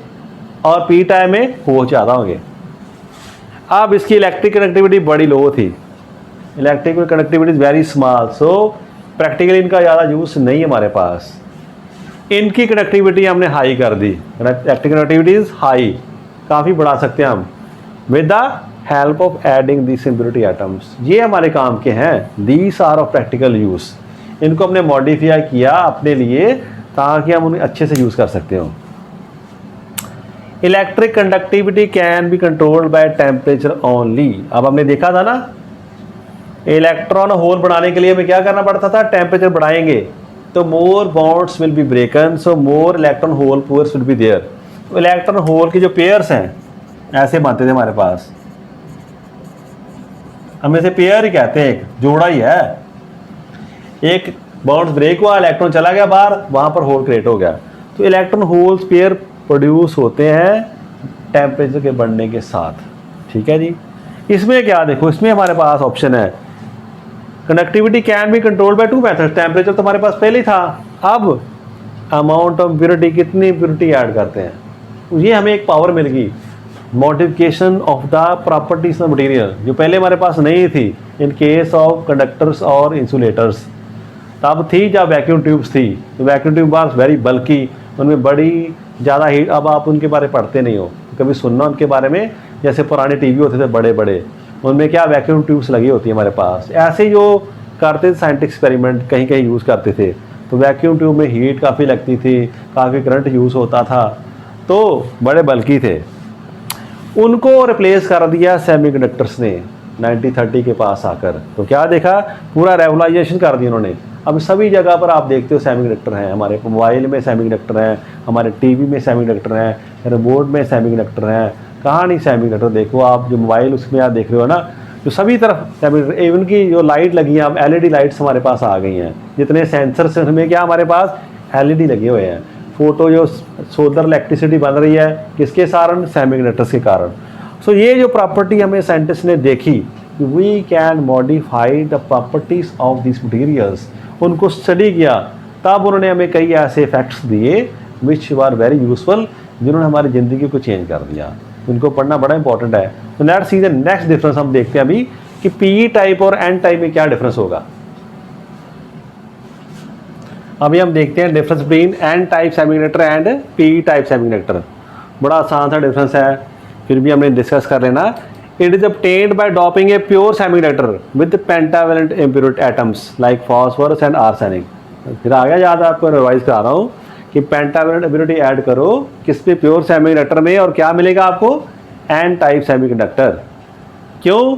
[SPEAKER 1] और पी टाइप में होल ज़्यादा होंगे। अब इसकी इलेक्ट्रिक कनेक्टिविटी बड़ी लो थी, electric connectivity is very small, so practically इनका ज़्यादा यूज़ नहीं है हमारे पास। इनकी कनेक्टिविटी हमने हाई कर दी, इलेक्ट्रिक कनेक्टिविटी इज़ हाई, काफ़ी बढ़ा सकते हैं हम with the help of adding this impurity atoms. ये हमारे काम के हैं, these are of practical use. इनको हमने मॉडिफाई किया अपने लिए ताकि हम उन्हें अच्छे से यूज़ कर सकते हो। Electric conductivity can be controlled by temperature only. अब हमने देखा था ना, इलेक्ट्रॉन होल बनाने के लिए हमें क्या करना पड़ता था, टेम्परेचर बढ़ाएंगे तो more bonds will be broken, so more electron hole pairs will be there. तो इलेक्ट्रॉन होल के जो पेयर्स हैं ऐसे बनते थे हमारे पास, हम इसे पेयर ही कहते हैं, एक जोड़ा ही है। एक बॉन्ड्स ब्रेक हुआ, इलेक्ट्रॉन चला गया बाहर, वहां पर होल क्रिएट हो गया। तो इलेक्ट्रॉन होल्स पेयर प्रोड्यूस होते हैं टेम्परेचर के बढ़ने के साथ, ठीक है जी। इसमें क्या देखो, इसमें हमारे पास ऑप्शन है conductivity can be controlled by 2 method. Temperature तो हमारे पास पहले ही था, अब अमाउंट ऑफ प्योरिटी, कितनी प्योरिटी ऐड करते हैं, ये हमें एक पावर मिल गई, modification of the properties of material, जो पहले हमारे पास नहीं थी इन केस ऑफ कंडक्टर्स और इंसुलेटर्स। तब थी जब वैक्यूम ट्यूब्स थी, तो वैक्यूम ट्यूब वाज वेरी बल्की, उनमें बड़ी ज़्यादा हीट, अब आप उनके बारे में पढ़ते नहीं हो, कभी सुनना उनके बारे में, जैसे पुराने टीवी होते थे बड़े बड़े, उनमें क्या वैक्यूम ट्यूब्स लगी होती है हमारे पास। ऐसे जो करते थे साइंटिफिक एक्सपेरिमेंट कहीं कहीं यूज़ करते थे, तो वैक्यूम ट्यूब में हीट काफ़ी लगती थी, काफ़ी करंट यूज़ होता था, तो बड़े बल्कि थे। उनको रिप्लेस कर दिया सेमीकंडक्टर्स ने 1930 के पास आकर। तो क्या देखा, पूरा रेवलाइजेशन कर दिया उन्होंने। अब सभी जगह पर आप देखते हो सेमीकंडक्टर हैं, हमारे मोबाइल में सेमीकंडक्टर हैं, हमारे टीवी में सेमीकंडक्टर हैं, रिमोट में सेमीकंडक्टर हैं, कहाँ नहीं सेमीकंडक्टर। देखो आप जो मोबाइल उसमें आप देख रहे हो ना, जो सभी तरफ सेमीकंडक्टर, इवन की जो लाइट लगी है, अब एलईडी लाइट्स हमारे पास आ गई हैं, जितने सेंसर्स हैं उनमें क्या हमारे पास एलईडी लगे हुए हैं। फोटो जो सोलर इलेक्ट्रिसिटी बन रही है किसके कारण, सेमीकंडक्टर्स के कारण। सो ये जो प्रॉपर्टी हमें साइंटिस्ट ने देखी, we can modify the properties of this materials, उनको स्टडी किया, तब उन्होंने हमें कई ऐसे फैक्ट्स दिए विच आर वेरी यूजफुल, जिन्होंने हमारी ज़िंदगी को चेंज कर दिया। उनको पढ़ना बड़ा इंपॉर्टेंट है। तो let's see the next difference, हम देखते हैं अभी कि पी टाइप और एन टाइप में क्या डिफरेंस होगा। अभी हम देखते हैं difference between N type semiconductor and P type semiconductor. बड़ा आसान सा डिफरेंस है, फिर भी हमने डिस्कस कर लेना। It is obtained by doping a pure semiconductor with pentavalent impurity atoms like phosphorus and arsenic। फिर आ गया याद, आपको रिवाइज करा रहा हूँ कि पेंटावेलेंट इम्प्योरिटी ऐड करो किस पे, प्योर सेमीकंडक्टर में, और क्या मिलेगा आपको, एन टाइप सेमीकंडक्टर। क्यों,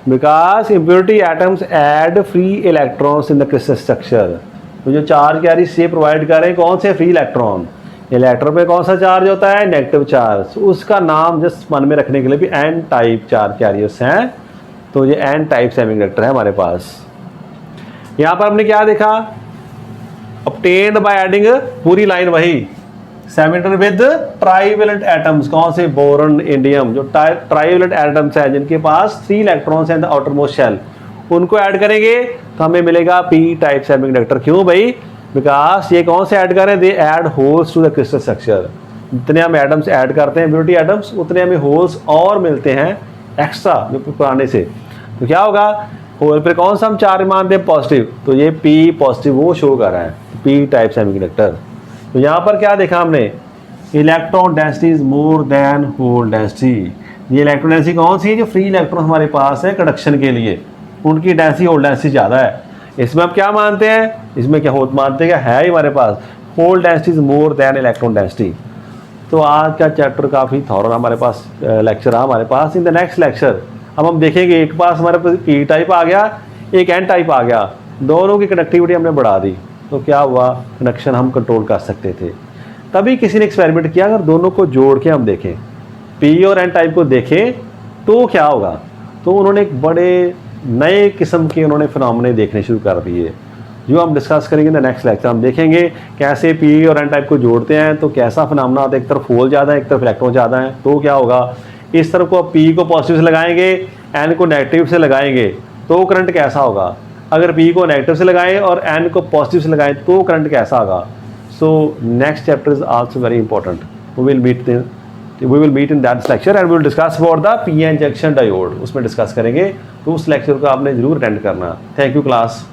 [SPEAKER 1] because impurity atoms ad free electrons in the crystal structure. तो जो चार्ज कैरी से प्रोवाइड कर रहे हैं कौन से, फ्री इलेक्ट्रॉन। इलेक्ट्रॉन पे कौन सा चार्ज होता है, नेगेटिव चार्ज, उसका नाम जस्ट मन में रखने के लिए भी एन टाइप चार्ज कैरियर्स हैं। तो ये एन टाइप सेमीकंडक्टर है हमारे पास। यहाँ पर हमने क्या देखा, obtained by adding पूरी लाइन वही, सेमीकंडक्टर विद ट्राइवेलेंट एटम्स, कौन से, बोरॉन, इंडियम, जो ट्राइवेलेंट एटम्स है जिनके पास 3 इलेक्ट्रॉन्स हैं द आउटर मोस्ट शेल, उनको ऐड करेंगे तो हमें मिलेगा पी टाइप सेमीकंडक्टर। क्यों भाई, बिकॉज ये कौन से ऐड कर रहे हैं, they add holes to the crystal structure. जितने हम एटम्स ऐड करते हैं इम्प्योरिटी एटम्स, उतने हमें होल्स और मिलते हैं एक्स्ट्रा जो पुराने से। तो क्या होगा, होल पर कौन सा हम चार्ज मानते हैं, पॉजिटिव, तो ये पी पॉजिटिव वो शो कर रहा है, पी टाइप सेमीकंडक्टर। तो यहाँ पर क्या देखा हमने, electron density is more than hole density. ये इलेक्ट्रॉन डेंसिटी कौन सी है, जो फ्री इलेक्ट्रॉन हमारे पास है कंडक्शन के लिए, उनकी डेंसिटी होल डेंसिटी ज़्यादा है। इसमें आप क्या मानते हैं, इसमें क्या होल मानते हैं, है ही हमारे पास hole density is more than electron density. तो आज का चैप्टर काफ़ी थॉरल हमारे पास लेक्चर रहा हमारे पास। इन द नेक्स्ट लेक्चर अब हम देखेंगे, एक पास हमारे पास पी टाइप आ गया, एक एन टाइप आ गया, दोनों की कनेक्टिविटी हमने बढ़ा दी, तो क्या हुआ, कनेक्शन हम कंट्रोल कर सकते थे। तभी किसी ने एक्सपेरिमेंट किया, अगर दोनों को जोड़ के हम देखें, पी और एन टाइप को देखें तो क्या होगा। तो उन्होंने एक बड़े नए किस्म के उन्होंने फिनोमेना देखने शुरू कर दिए, जो हम डिस्कस करेंगे इन द नेक्स्ट लेक्चर। हम देखेंगे कैसे पी और एन टाइप को जोड़ते हैं तो कैसा फिनोमेना आता है, एक तरफ होल ज़्यादा है, एक तरफ इलेक्ट्रॉन ज़्यादा है, तो क्या होगा। इस तरफ को पी को पॉजिटिव से लगाएंगे, एन को नेगेटिव से लगाएंगे, तो करंट कैसा होगा। अगर पी को नेगेटिव से लगाएं और एन को पॉजिटिव से लगाएं तो करंट कैसा होगा। So next chapter is also very important. We will meet in that lecture and we will discuss about the P N junction diode, उसमें डिस्कस करेंगे। तो उस लेक्चर को आपने जरूर अटेंड करना। Thank you class.